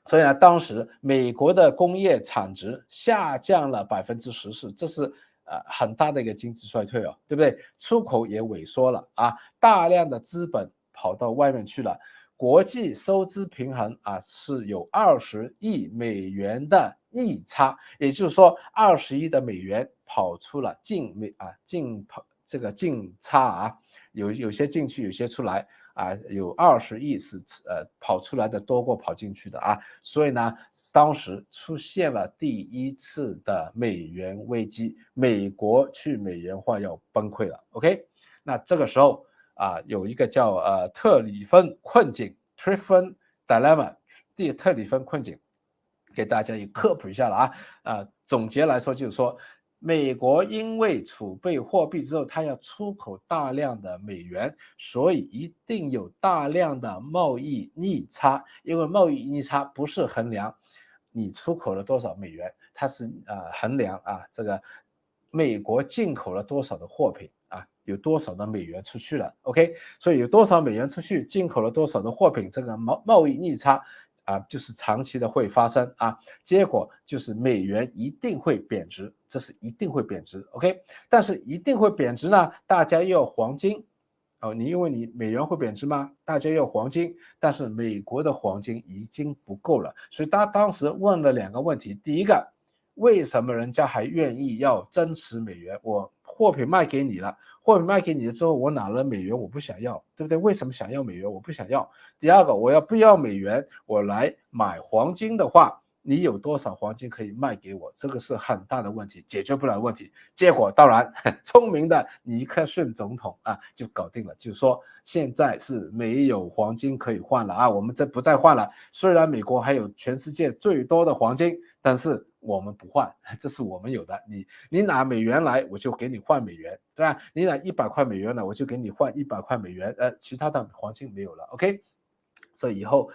Speaker 1: 所以呢，当时美国的工业产值下降了14%，这是很大的一个经济衰退哦，对不对？出口也萎缩了大量的资本跑到外面去了。国际收支平衡是有20亿美元的逆差，也就是说20亿的美元跑出了净差有些进去，有些出来有20亿是跑出来的多过跑进去的所以呢，当时出现了第一次的美元危机，美国去美元化要崩溃了。OK， 那这个时候有一个叫特里芬困境 （Triffin Dilemma）， 特里芬困境，给大家也科普一下了总结来说就是说，美国因为储备货币之后，它要出口大量的美元，所以一定有大量的贸易逆差。因为贸易逆差不是衡量你出口了多少美元，它是衡量这个美国进口了多少的货品有多少的美元出去了 ，OK， 所以有多少美元出去，进口了多少的货品，这个贸易逆差就是长期的会发生结果就是美元一定会贬值，这是一定会贬值 ，OK， 但是一定会贬值呢，大家又要黄金因为你美元会贬值吗？大家要黄金，但是美国的黄金已经不够了，所以他当时问了2个问题，第一个，为什么人家还愿意要增持美元？我货品卖给你了，货品卖给你了之后，我拿了美元，我不想要，对不对？为什么想要美元？我不想要。第二个，我要不要美元？我来买黄金的话，你有多少黄金可以卖给我？这个是很大的问题，解决不了问题。结果当然，聪明的尼克逊总统就搞定了，就是说现在是没有黄金可以换了我们这不再换了。虽然美国还有全世界最多的黄金，但是我们不换，这是我们有的。你拿美元来，我就给你换美元，对吧？你拿100块美元来，我就给你换100块美元，其他的黄金没有了 ，OK。所以以后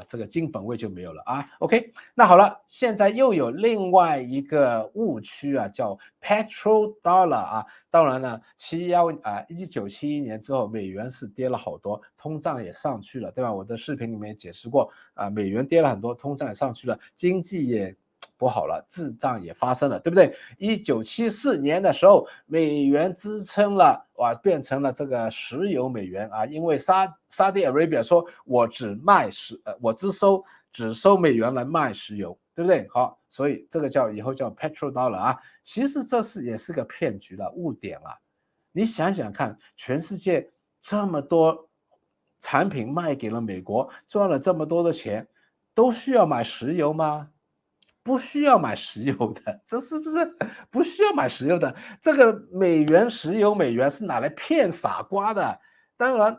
Speaker 1: 这个金本位就没有了OK， 那好了，现在又有另外一个误区叫 petrodollar当然呢，1971年之后，美元是跌了好多，通胀也上去了，对吧？我的视频里面也解释过美元跌了很多，通胀也上去了，经济也不好了，滞胀也发生了，对不对？1974年的时候，美元支撑了变成了这个石油美元因为沙地阿拉伯说我只收美元来卖石油，对不对？好，所以这个以后叫 petrodollar其实这也是个骗局了，误点了。你想想看，全世界这么多产品卖给了美国，赚了这么多的钱，都需要买石油吗？不需要买石油的，这是不是不需要买石油的？这个石油美元是拿来骗傻瓜的。当然，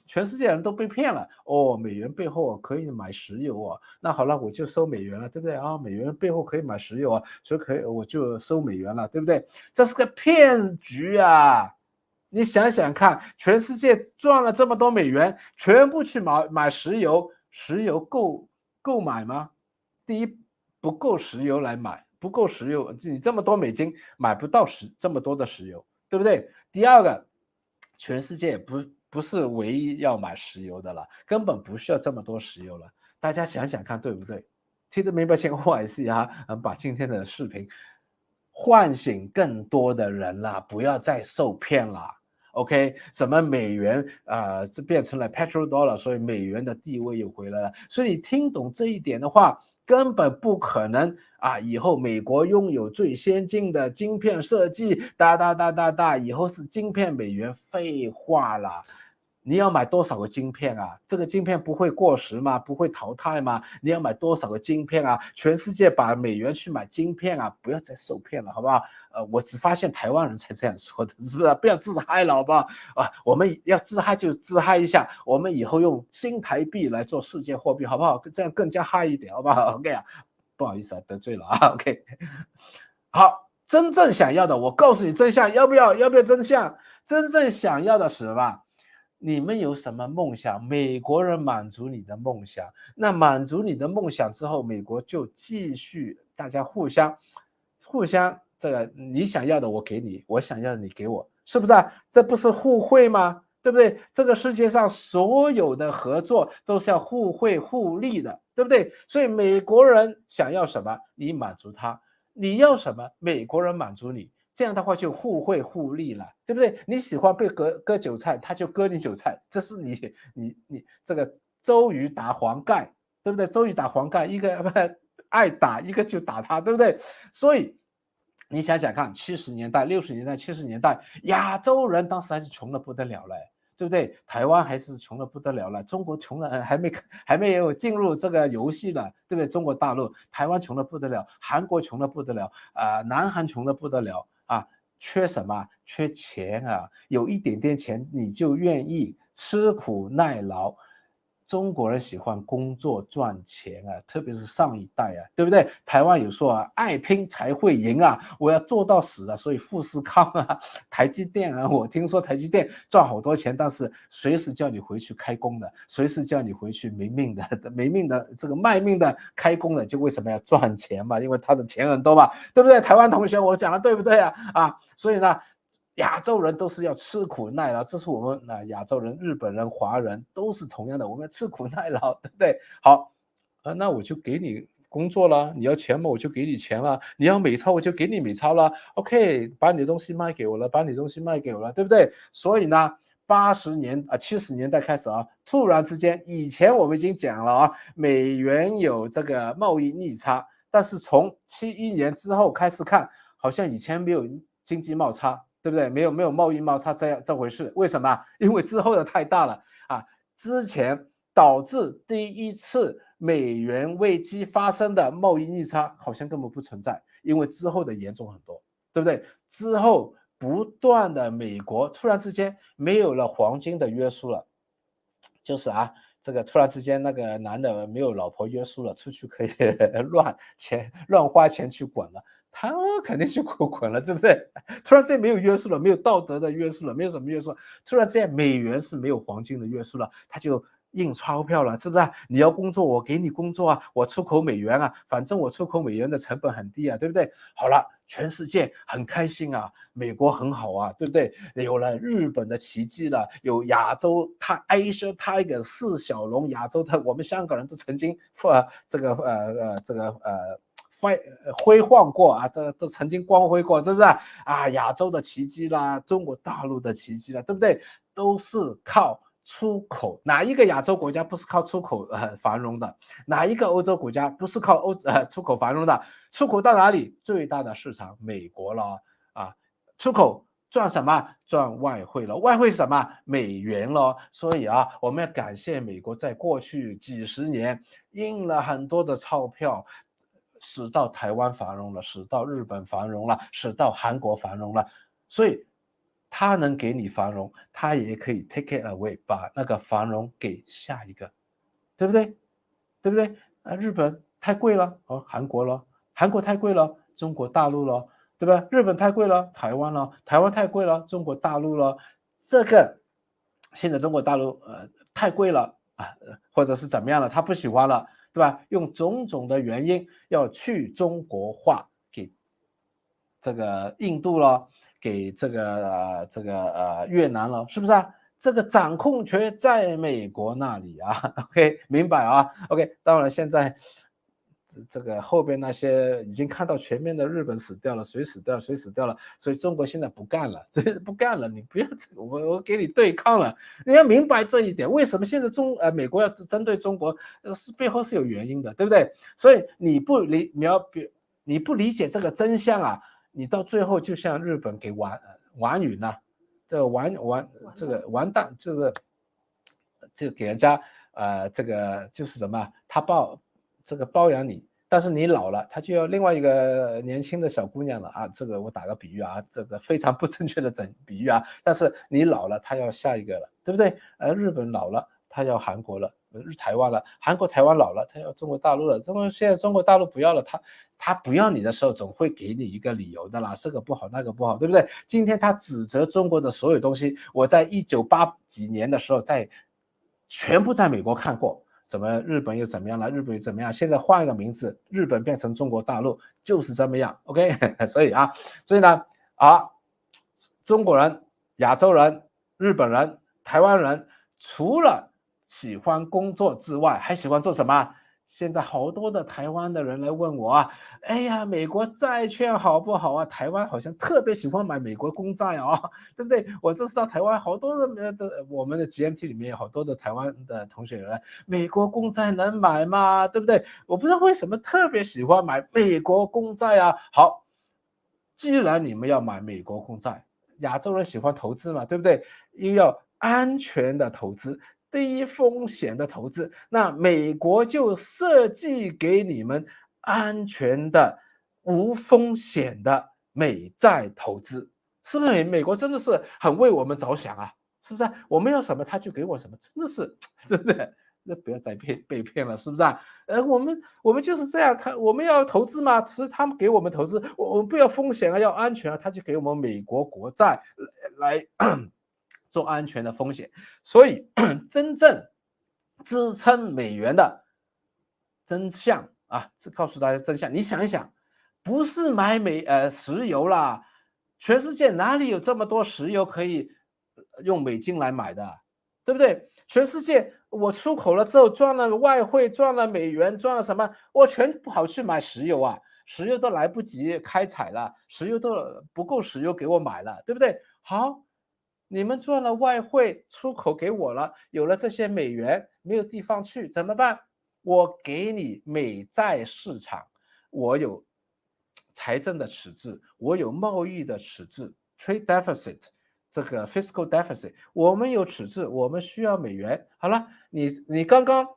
Speaker 1: 全世界人都被骗了美元背后可以买石油那好了，我就收美元了，对不对美元背后可以买石油所以我就收美元了，对不对？这是个骗局你想想看，全世界赚了这么多美元，全部去买石油，石油够买吗？第一，不够石油来买，不够石油，你这么多美金买不到这么多的石油，对不对？第二个，全世界不是唯一要买石油的了，根本不需要这么多石油了。大家想想看，对不对？听得明白情况还是把今天的视频唤醒更多的人啦，不要再受骗了。OK， 什么美元这变成了 petrodollar， 所以美元的地位又回来了。所以你听懂这一点的话，根本不可能以后美国拥有最先进的晶片设计，以后是晶片美元，废话啦。你要买多少个晶片这个晶片不会过时吗？不会淘汰吗？你要买多少个晶片全世界把美元去买晶片不要再受骗了，好不好？我只发现台湾人才这样说的，是不是？不要自嗨了，好不好？我们要自嗨就自嗨一下，我们以后用新台币来做世界货币，好不好？这样更加嗨一点，好不好 ？OK 不好意思得罪了OK， 好，真正想要的，我告诉你真相，要不要真相？真正想要的是什么？你们有什么梦想？美国人满足你的梦想，那满足你的梦想之后，美国就继续大家互相这个你想要的我给你，我想要的你给我，是不是啊？这不是互惠吗？对不对？这个世界上所有的合作都是要互惠互利的，对不对？所以美国人想要什么，你满足他；你要什么，美国人满足你。这样的话就互惠互利了，对不对？你喜欢被割韭菜，他就割你韭菜，这是你这个周瑜打黄盖，对不对？周瑜打黄盖，一个爱打一个就打他，对不对？所以你想想看，70年代、60年代、70年代，亚洲人当时还是穷的不得了嘞，对不对？台湾还是穷的不得了了，中国穷的还没有进入这个游戏了，对不对？中国大陆、台湾穷的不得了，韩国穷的不得了，南韩穷的不得了啊，缺什么？缺钱啊！有一点点钱你就愿意吃苦耐劳。中国人喜欢工作赚钱啊，特别是上一代啊，对不对？台湾有说啊，爱拼才会赢啊，我要做到死啊。所以富士康啊、台积电啊，我听说台积电赚好多钱，但是随时叫你回去开工的，随时叫你回去没命的这个卖命的开工的，就为什么要赚钱嘛？因为他的钱很多嘛，对不对？台湾同学，我讲的对不对啊？所以呢，亚洲人都是要吃苦耐劳，这是我们亚洲人、日本人、华人都是同样的，我们要吃苦耐劳，对不对？好，那我就给你工作了，你要钱嘛，我就给你钱了，你要美钞我就给你美钞了，OK，把你的东西卖给我了，把你的东西卖给我了，对不对？所以呢。70年代开始啊，突然之间，以前我们已经讲了啊，美元有这个贸易逆差，但是从71年之后开始看，好像以前没有经济贸差，对不对？没有贸易贸差这回事，为什么？因为之后的太大了啊！之前导致第一次美元危机发生的贸易逆差好像根本不存在，因为之后的严重很多，对不对？之后不断的美国突然之间没有了黄金的约束了，就是这个突然之间那个男的没有老婆约束了，出去可以乱花钱去滚了。他肯定去滚了，对不对？突然之间没有约束了，没有道德的约束了，没有什么约束。突然之间美元是没有黄金的约束了，他就印钞票了，是不是？你要工作，我给你工作啊，我出口美元啊，反正我出口美元的成本很低啊，对不对？好了，全世界很开心啊，美国很好啊，对不对？有了日本的奇迹了，有亚洲Asia Tiger 四小龙，亚洲的我们香港人都曾经辉煌过啊，这都曾经光辉过，是不是啊？亚洲的奇迹啦，中国大陆的奇迹啦，对不对？都是靠出口。哪一个亚洲国家不是靠出口繁荣的？哪一个欧洲国家不是靠出口繁荣的？出口到哪里？最大的市场美国了啊！出口赚什么？赚外汇了。外汇是什么？美元了。所以我们要感谢美国在过去几十年印了很多的钞票。使到台湾繁荣了，使到日本繁荣了，使到韩国繁荣了，所以他能给你繁荣，他也可以 take it away， 把那个繁荣给下一个，对不对？对不对？日本太贵了，韩国了，韩国太贵了，中国大陆了，对吧？日本太贵了，台湾了，台湾太贵了，中国大陆了，这个现在中国大陆太贵了或者是怎么样了，他不喜欢了。对吧？用种种的原因要去中国化，给这个印度了，给这个越南了，是不是啊？这个掌控权在美国那里啊，OK， 明白啊 ？OK， 当然现在这个后边那些已经看到全面的日本死掉了，谁死掉了，谁死掉了，所以中国现在不干了，不干了，你不要我给你对抗了，你要明白这一点。为什么现在美国要针对中国，背后是有原因的，对不对？所以你不理解这个真相啊，你到最后就像日本给玩匀了，这个这个完蛋，就给人家这个就是什么，他包养你。但是你老了，他就要另外一个年轻的小姑娘了这个我打个比喻这个非常不正确的比喻但是你老了，他要下一个了，对不对？日本老了，他要韩国了，台湾了，韩国台湾老了，他要中国大陆了，现在中国大陆不要了，他不要你的时候，总会给你一个理由的啦，这个不好那个不好，对不对？今天他指责中国的所有东西，我在1980几年的时候全部在美国看过。怎么日本又怎么样了？日本又怎么样？现在换一个名字，日本变成中国大陆，就是这么样。OK， 所以呢，中国人、亚洲人、日本人、台湾人，除了喜欢工作之外，还喜欢做什么？现在好多的台湾的人来问我啊，哎呀，美国债券好不好啊？台湾好像特别喜欢买美国公债啊，对不对？我就知道台湾好多的我们的 GMT 里面有好多的台湾的同学来，美国公债能买吗？对不对？我不知道为什么特别喜欢买美国公债啊。好，既然你们要买美国公债，亚洲人喜欢投资嘛，对不对？又要安全的投资。低风险的投资，那美国就设计给你们安全的、无风险的美债投资，是不是？美国真的是很为我们着想啊，是不是？我们要什么他就给我什么，真的是真的，那不要再被骗了，是不是啊？我们就是这样，我们要投资嘛，其实他们给我们投资，我们不要风险啊，要安全啊，他就给我们美国国债来做安全的风险，所以真正支撑美元的真相啊，这告诉大家真相。你想一想，不是买石油啦，全世界哪里有这么多石油可以用美金来买的，对不对？全世界我出口了之后赚了外汇，赚了美元，赚了什么？我全跑去买石油啊，石油都来不及开采了，石油都不够石油给我买了，对不对？好。你们赚了外汇出口给我了，有了这些美元，没有地方去怎么办？我给你美债市场，我有财政的赤字，我有贸易的赤字 （trade deficit），这个 fiscal deficit，我们有赤字，我们需要美元。好了，你刚刚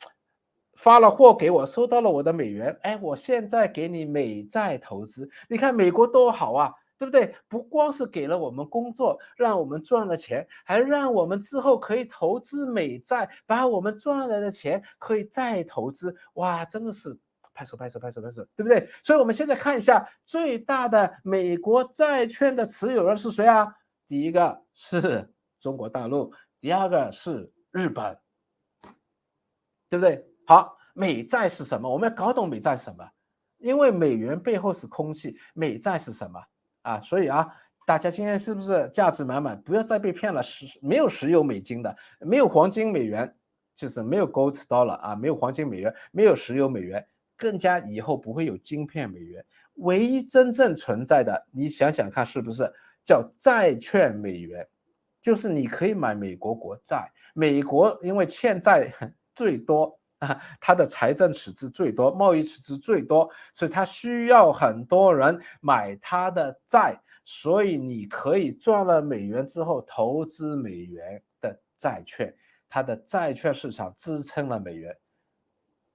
Speaker 1: 发了货给我，收到了我的美元，哎，我现在给你美债投资，你看美国多好啊！对不对？不光是给了我们工作，让我们赚了钱，还让我们之后可以投资美债，把我们赚来的钱可以再投资。哇，真的是拍手拍手拍手拍手，对不对？所以我们现在看一下最大的美国债券的持有人是谁啊？第一个是中国大陆，第二个是日本，对不对？好，美债是什么？我们要搞懂美债是什么，因为美元背后是空气，美债是什么？所以大家今天是不是价值满满？不要再被骗了，没有石油美金的，没有黄金美元，就是没有 gold dollar 没有黄金美元，没有石油美元，更加以后不会有晶片美元。唯一真正存在的，你想想看，是不是叫债券美元？就是你可以买美国国债，美国因为欠债最多。它的财政赤字最多，贸易赤字最多，所以它需要很多人买它的债，所以你可以赚了美元之后投资美元的债券，它的债券市场支撑了美元。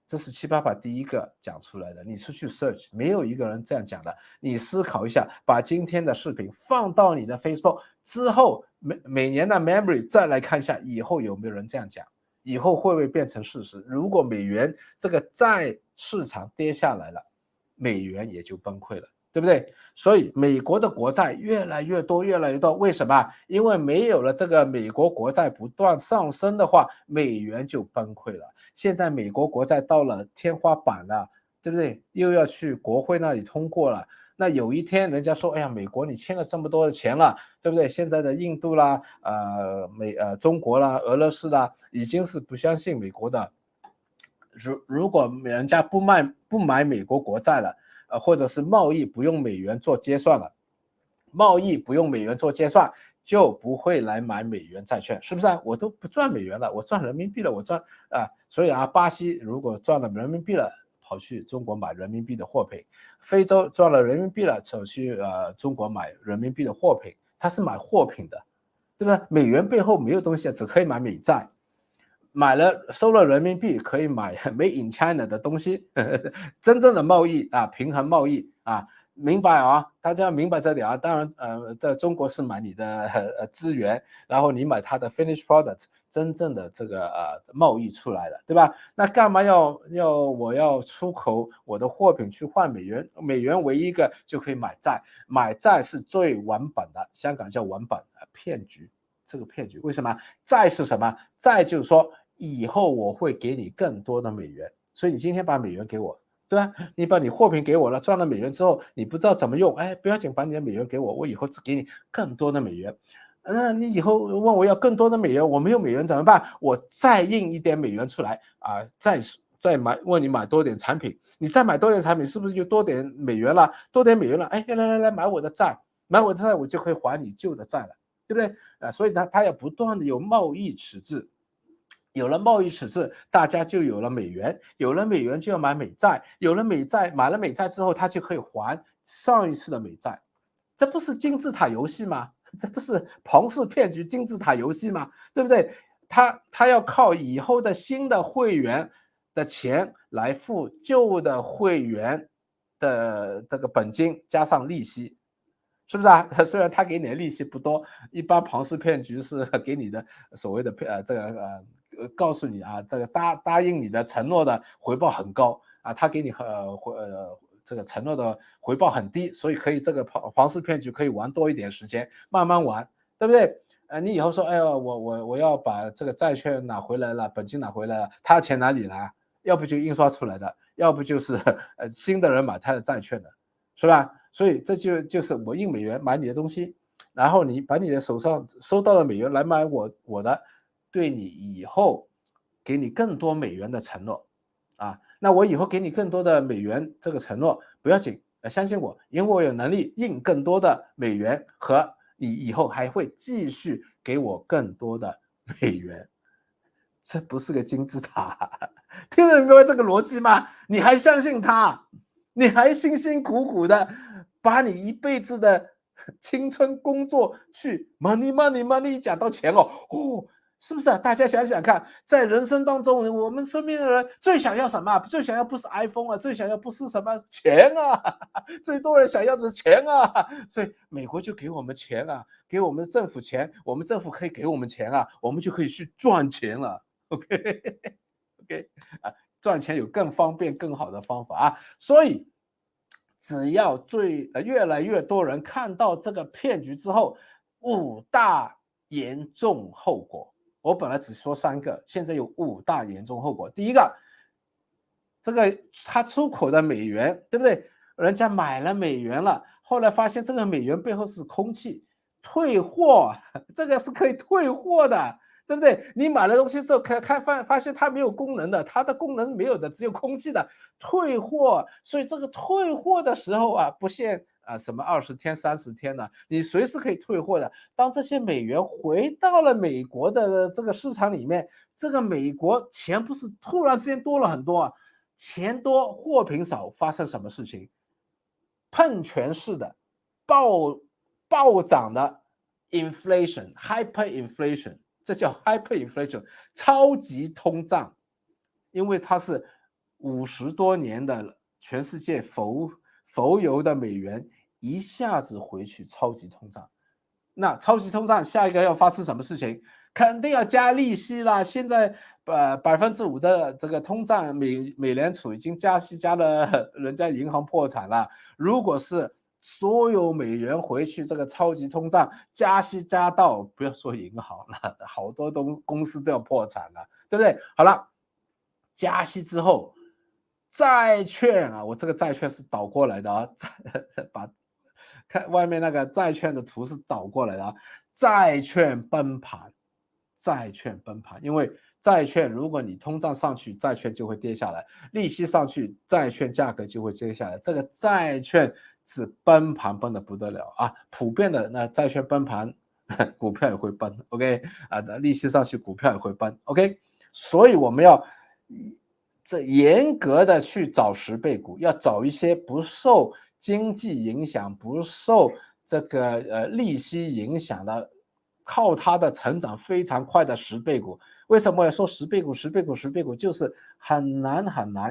Speaker 1: 这是七爸爸第一个讲出来的，你出去 search， 没有一个人这样讲的。你思考一下，把今天的视频放到你的 Facebook 之后，每年的 memory 再来看一下，以后有没有人这样讲。以后会不会变成事实？如果美元这个债市场跌下来了，美元也就崩溃了，对不对？所以美国的国债越来越多，越来越多，为什么？因为没有了这个美国国债不断上升的话，美元就崩溃了。现在美国国债到了天花板了，对不对？又要去国会那里通过了。那有一天人家说，哎呀，美国你欠了这么多的钱了，对不对？现在的印度啦，中国啦，俄罗斯啦，已经是不相信美国的。如果人家不买美国国债了，或者是贸易不用美元做结算了，贸易不用美元做结算，就不会来买美元债券，是不是？我都不赚美元了，我赚人民币了，我赚所以巴西如果赚了人民币了，跑去中国买人民币的货品，非洲赚了人民币了，跑去中国买人民币的货品，它是买货品的，对吧？美元背后没有东西，只可以买美债，收了人民币可以买 Made in China 的东西，真正的贸易平衡贸易明白大家要明白这里当然在中国是买你的资源，然后你买它的 finished product，真正的这个贸易出来的，对吧？那干嘛我要出口我的货品去换美元？美元唯一一个就可以买债，买债是最稳本的，香港叫稳本骗局。这个骗局为什么？债是什么？债就是说以后我会给你更多的美元，所以你今天把美元给我，对吧？你把你货品给我了，赚了美元之后，你不知道怎么用，哎，不要紧，把你的美元给我，我以后只给你更多的美元。那你以后问我要更多的美元，我没有美元怎么办？我再印一点美元出来啊，再问你买多点产品，你再买多点产品，是不是就多点美元了？多点美元了，哎，来买我的债，买我的债，我就可以还你旧的债了。对不对？所以他要不断的有贸易赤字，有了贸易赤字，大家就有了美元，有了美元就要买美债，有了美债，买了美债之后，他就可以还上一次的美债，这不是金字塔游戏吗？这不是庞氏骗局金字塔游戏吗？对不对？他要靠以后的新的会员的钱来付旧的会员的这个本金加上利息。是不是啊？虽然他给你的利息不多，一般庞氏骗局是给你的所谓的告诉你啊，这个答应你的承诺的回报很高啊，他给你这个承诺的回报很低，所以可以这个庞氏骗局可以玩多一点时间，慢慢玩，对不对？你以后说，哎呀，我要把这个债券拿回来了，本金拿回来了，他的钱哪里来？要不就印刷出来的，要不就是新的人买他的债券的，是吧？所以这就是我印美元买你的东西，然后你把你的手上收到的美元来买我的，对你以后给你更多美元的承诺啊。那我以后给你更多的美元这个承诺不要紧，相信我，因为我有能力印更多的美元，和你以后还会继续给我更多的美元。这不是个金字塔，听得明白这个逻辑吗？你还相信他？你还辛辛苦苦的把你一辈子的青春工作去 money 讲到钱哦，是不是啊？大家想想看，在人生当中，我们身边的人最想要什么？最想要不是 iPhone 啊，最想要不是什么钱啊，最多人想要的是钱啊。所以美国就给我们钱啊，给我们政府钱，我们政府可以给我们钱啊，我们就可以去赚钱了。OK OK 啊，赚钱有更方便、更好的方法啊，所以只要越来越多人看到这个骗局之后，5大严重后果。我本来只说3个，现在有5大严重后果。第一个，这个他出口的美元，对不对？人家买了美元了，后来发现这个美元背后是空气，退货，这个是可以退货的。对不对？你买了东西之后，发现它没有功能的，它的功能没有的，只有空气的，退货。所以这个退货的时候啊，不限什么20天、30天的，你随时可以退货的。当这些美元回到了美国的这个市场里面，这个美国钱不是突然之间多了很多啊，钱多货品少，发生什么事情？喷泉式的暴涨的 hyperinflation。这叫 hyperinflation， 超级通胀，因为它是50多年的全世界浮游的美元一下子回去超级通胀。那超级通胀下一个要发生什么事情？肯定要加利息啦！现在5%的这个通胀，美联储已经加息加了，人家银行破产了。如果是所有美元回去，这个超级通胀加息加到，不要说银行了，好多公司都要破产了，对不对？好了，加息之后，债券啊，我这个债券是倒过来的啊，看外面那个债券的图是倒过来的啊，债券崩盘，因为债券如果你通胀上去，债券就会跌下来，利息上去，债券价格就会跌下来，这个债券是崩盘崩的不得了啊！普遍的那债券崩盘，股票也会崩 ，OK 啊，利息上去，股票也会崩 ，OK， 所以我们要这严格的去找十倍股，要找一些不受经济影响、不受这个利息影响的，靠它的成长非常快的十倍股。为什么要说十倍股？就是很难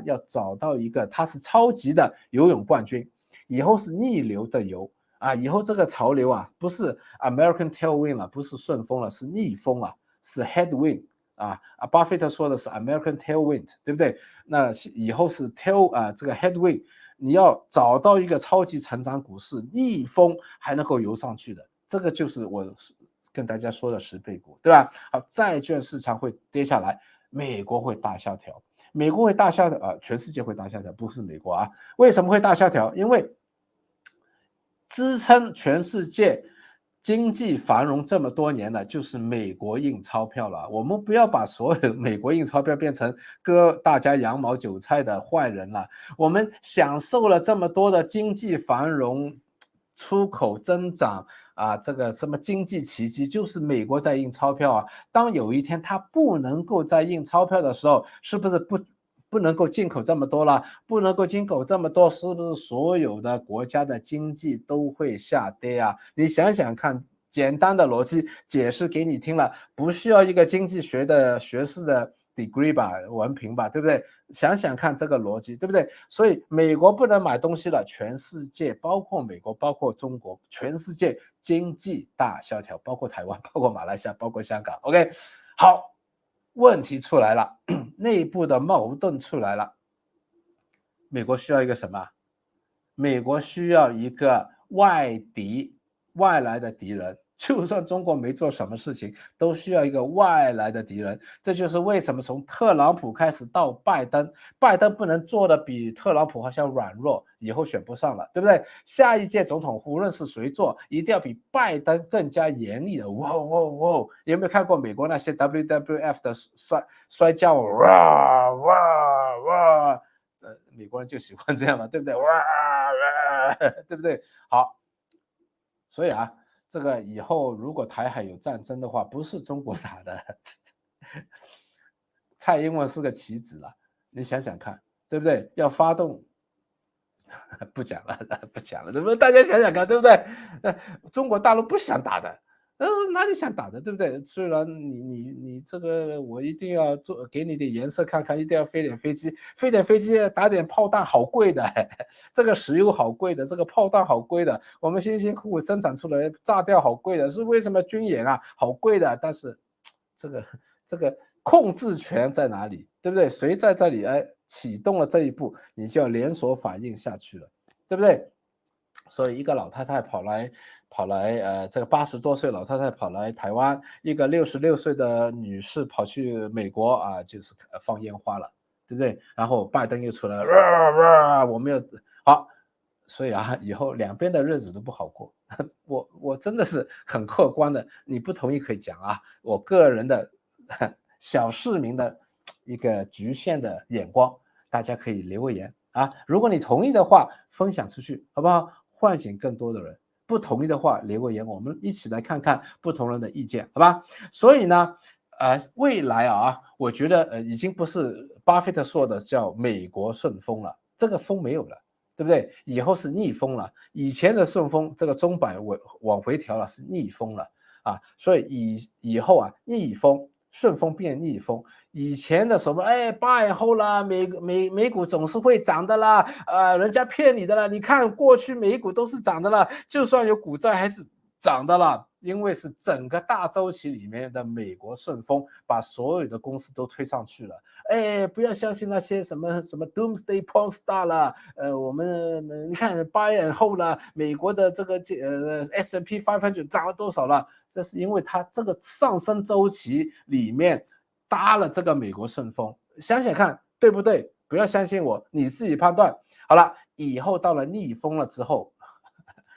Speaker 1: 要找到一个它是超级的游泳冠军，以后是逆流的游啊，以后这个潮流啊不是 American tailwind 了，不是顺风了，是逆风啊，是 headwind 巴菲特说的是 American tailwind， 对不对？那以后是这个 headwind， 你要找到一个超级成长股是逆风还能够游上去的，这个就是我跟大家说的10倍股，对吧？好，债券市场会跌下来，美国会大萧条，美国会大萧条全世界会大萧条，不是美国啊。为什么会大萧条？因为支撑全世界经济繁荣这么多年了，就是美国印钞票了。我们不要把所有美国印钞票变成割大家羊毛韭菜的坏人了。我们享受了这么多的经济繁荣、出口增长这个什么经济奇迹，就是美国在印钞票啊。当有一天它不能够再印钞票的时候，是不是不能够进口这么多了，不能够进口这么多，是不是所有的国家的经济都会下跌啊？你想想看，简单的逻辑解释给你听了，不需要一个经济学的学士的 degree 吧，文凭吧，对不对？想想看这个逻辑，对不对？所以美国不能买东西了，全世界包括美国，包括中国，全世界经济大萧条，包括台湾，包括马来西亚，包括香港。OK， 好。问题出来了，内部的矛盾出来了。美国需要一个什么？美国需要一个外敌，外来的敌人。就算中国没做什么事情，都需要一个外来的敌人。这就是为什么从特朗普开始到拜登，拜登不能做的比特朗普好像软弱，以后选不上了，对不对？下一届总统无论是谁做，一定要比拜登更加严厉的。哇哇哇！有没有看过美国那些 WWF 的摔跤？哇哇哇！美国人就喜欢这样嘛，对不对？哇哇，对不对？好，所以这个以后如果台海有战争的话，不是中国打的，蔡英文是个棋子了，你想想看，对不对？要发动，不讲了，不讲了，对不对？大家想想看，对不对？中国大陆不想打的，哪里想打的，对不对？虽然你这个我一定要给你点颜色看看，一定要飞点飞机，飞点飞机打点炮弹好贵的，这个石油好贵的，这个炮弹好贵的，我们辛辛苦苦生产出来炸掉好贵的，是为什么军演好贵的？但是这个控制权在哪里，对不对？谁在这里启动了这一步，你就要连锁反应下去了，对不对？所以一个老太太跑来这个80多岁老太太跑来台湾，一个66岁的女士跑去美国就是放烟花了，对不对？然后拜登又出来了，我们要好，所以以后两边的日子都不好过。我真的是很客观的，你不同意可以讲我个人的小市民的一个局限的眼光，大家可以留言如果你同意的话，分享出去，好不好？唤醒更多的人。不同意的话，留个言，我们一起来看看不同人的意见，好吧？所以呢，未来我觉得已经不是巴菲特说的叫美国顺风了，这个风没有了，对不对？以后是逆风了。以前的顺风，这个钟摆往回调了，是逆风了所以以后逆风。顺风变逆风，以前的什么8后啦，美股总是会涨的啦，人家骗你的啦，你看过去美股都是涨的啦，就算有股债还是涨的啦，因为是整个大周期里面的美国顺风把所有的公司都推上去了。不要相信那些什么 Doomsday Porn Star 啦，我们你看8后啦，美国的这个S&P 500涨了多少了？这是因为它这个上升周期里面搭了这个美国顺风，想想看对不对？不要相信我，你自己判断。好了，以后到了逆风了之后，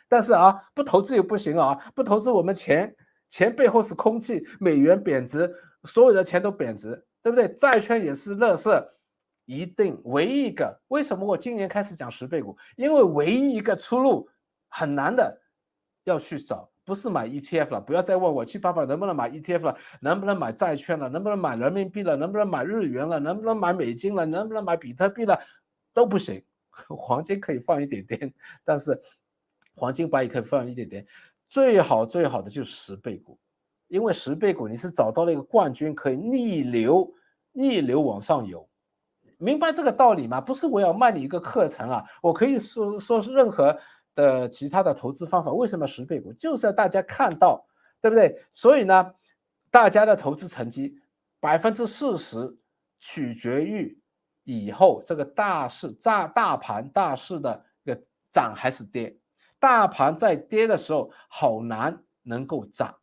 Speaker 1: 但是不投资也不行不投资我们钱背后是空气，美元贬值，所有的钱都贬值，对不对？债券也是垃圾，一定唯一一个。为什么我今年开始讲10倍股？因为唯一一个出路很难的，要去找。不是买 ETF 了，不要再问我788能不能买 ETF 了，能不能买债券了，能不能买人民币了，能不能买日元了，能不能买美金了，能不能买比特币了，都不行。黄金可以放一点点，但是黄金白也可以放一点点。最好的就是10倍股，因为10倍股你是找到了一个冠军，可以逆流往上游。明白这个道理吗？不是我要卖你一个课程我可以说是任何的其他的投资方法。为什么10倍股？就是要大家看到，对不对？所以呢，大家的投资成绩40%取决于以后这个大势的一个涨还是跌。大盘在跌的时候好难能够涨，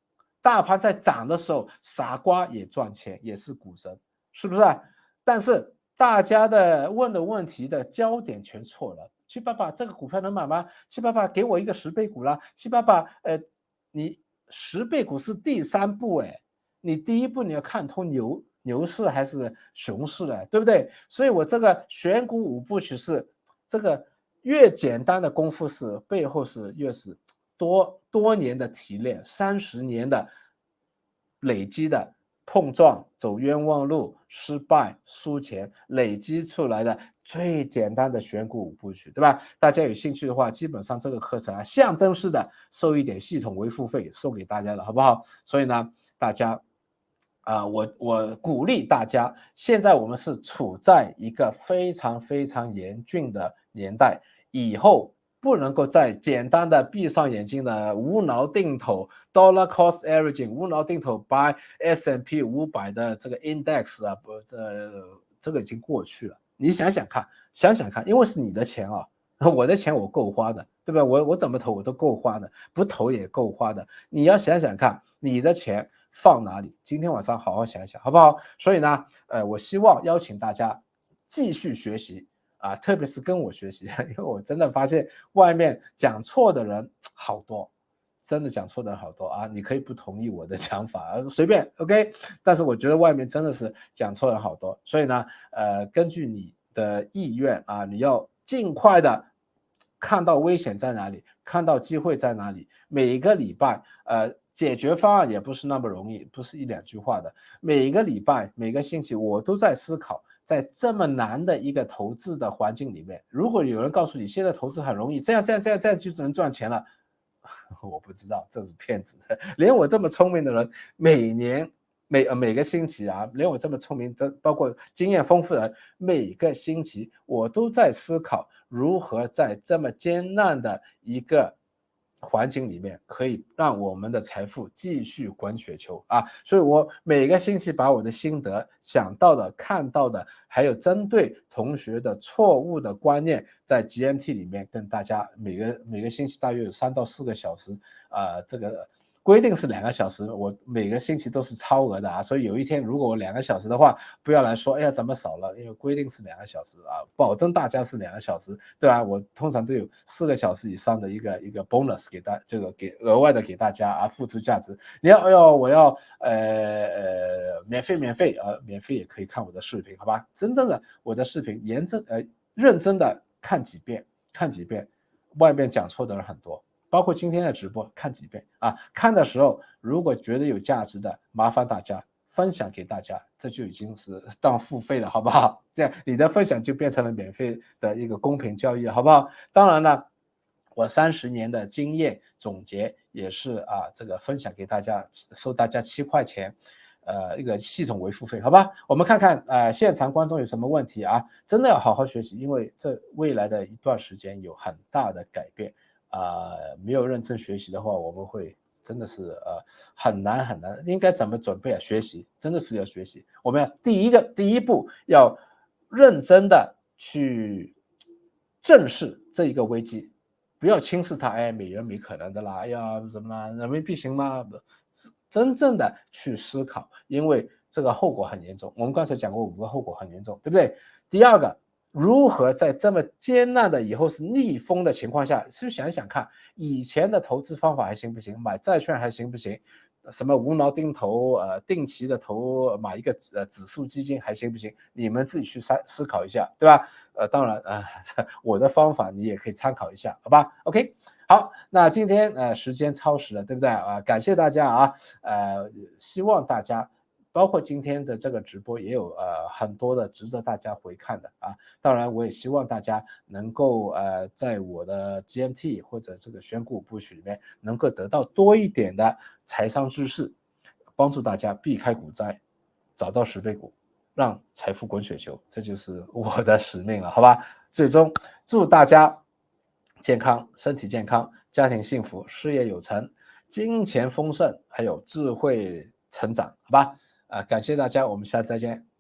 Speaker 1: 大盘在涨的时候傻瓜也赚钱，也是股神，是不是啊？但是大家的问的问题的焦点全错了。七爸爸，这个股票能买吗？七爸爸，给我一个10倍股啦。七爸爸，你10倍股是第3步，你第1步你要看通牛市还是熊市了，对不对？所以我这个选股5部曲是这个越简单的功夫是背后是越是多年的提炼，30年的累积的碰撞、走冤枉路、失败、输钱累积出来的最简单的选股5部曲，对吧？大家有兴趣的话，基本上这个课程象征式的收一点系统维护费送给大家了，好不好？所以呢，大家我鼓励大家，现在我们是处在一个非常非常严峻的年代，以后不能够再简单的闭上眼睛的无脑定投 dollar cost averaging， 无脑定投 buy S&P 500的这个 index 啊，这个已经过去了。你想想看，因为是你的钱啊，我的钱我够花的，对吧？我怎么投我都够花的，不投也够花的。你要想想看，你的钱放哪里？今天晚上好好想想，好不好？所以呢，我希望邀请大家继续学习啊，特别是跟我学习，因为我真的发现外面讲错的人好多，真的讲错的人好多啊！你可以不同意我的想法，随便 OK， 但是我觉得外面真的是讲错人好多，所以呢，根据你的意愿啊，你要尽快的看到危险在哪里，看到机会在哪里。每一个礼拜，解决方案也不是那么容易，不是1-2句话的。每一个礼拜、每个星期，我都在思考，在这么难的一个投资的环境里面，如果有人告诉你现在投资很容易，这样就能赚钱了，我不知道，这是骗子的。连我这么聪明的人，每个星期啊，连我这么聪明，包括经验丰富的人，每个星期我都在思考如何在这么艰难的一个环境里面，可以让我们的财富继续滚雪球啊！所以我每个星期把我的心得、想到的、看到的，还有针对同学的错误的观念，在 GMT 里面跟大家每个星期大约有3到4个小时，这个规定是2个小时，我每个星期都是超额的啊，所以有一天如果我2个小时的话，不要来说，哎呀怎么少了，因为规定是2个小时啊，保证大家是2个小时，对吧？我通常都有4个小时以上的一个 bonus 给额外的给大家啊，付出价值。你要，哎呦，我要免费免费也可以看我的视频，好吧？真正的我的视频认真的看几遍，外面讲错的人很多。包括今天的直播看几遍啊！看的时候，如果觉得有价值的，麻烦大家分享给大家，这就已经是当付费了，好不好？这样你的分享就变成了免费的一个公平交易了，好不好？当然了，我30年的经验总结也是啊，这个分享给大家，收大家7块钱。一个系统维护费，好吧？我们看看现场观众有什么问题啊？真的要好好学习，因为这未来的一段时间有很大的改变。没有认真学习的话，我们会真的是很难很难。应该怎么准备啊？学习真的是要学习。我们要第一步要认真的去正视这一个危机，不要轻视它。哎，美元没可能的啦，哎呀，怎么啦？人民币行吗？真正的去思考，因为这个后果很严重。我们刚才讲过5个后果很严重，对不对？第二个，如何在这么艰难的以后是逆风的情况下，是不是想想看，以前的投资方法还行不行？买债券还行不行？什么无脑定投，定期的投，买一个指数基金还行不行？你们自己去思考一下，对吧？当然我的方法你也可以参考一下，好吧 ？OK， 好，那今天时间超时了，对不对啊？感谢大家啊，希望大家。包括今天的这个直播也有很多的值得大家回看的啊，当然我也希望大家能够在我的 GMT 或者这个选股部曲里面能够得到多一点的财商知识，帮助大家避开股灾，找到10倍股，让财富滚雪球，这就是我的使命了，好吧？最终祝大家健康，身体健康，家庭幸福，事业有成，金钱丰盛，还有智慧成长，好吧？感谢大家，我们下次再见。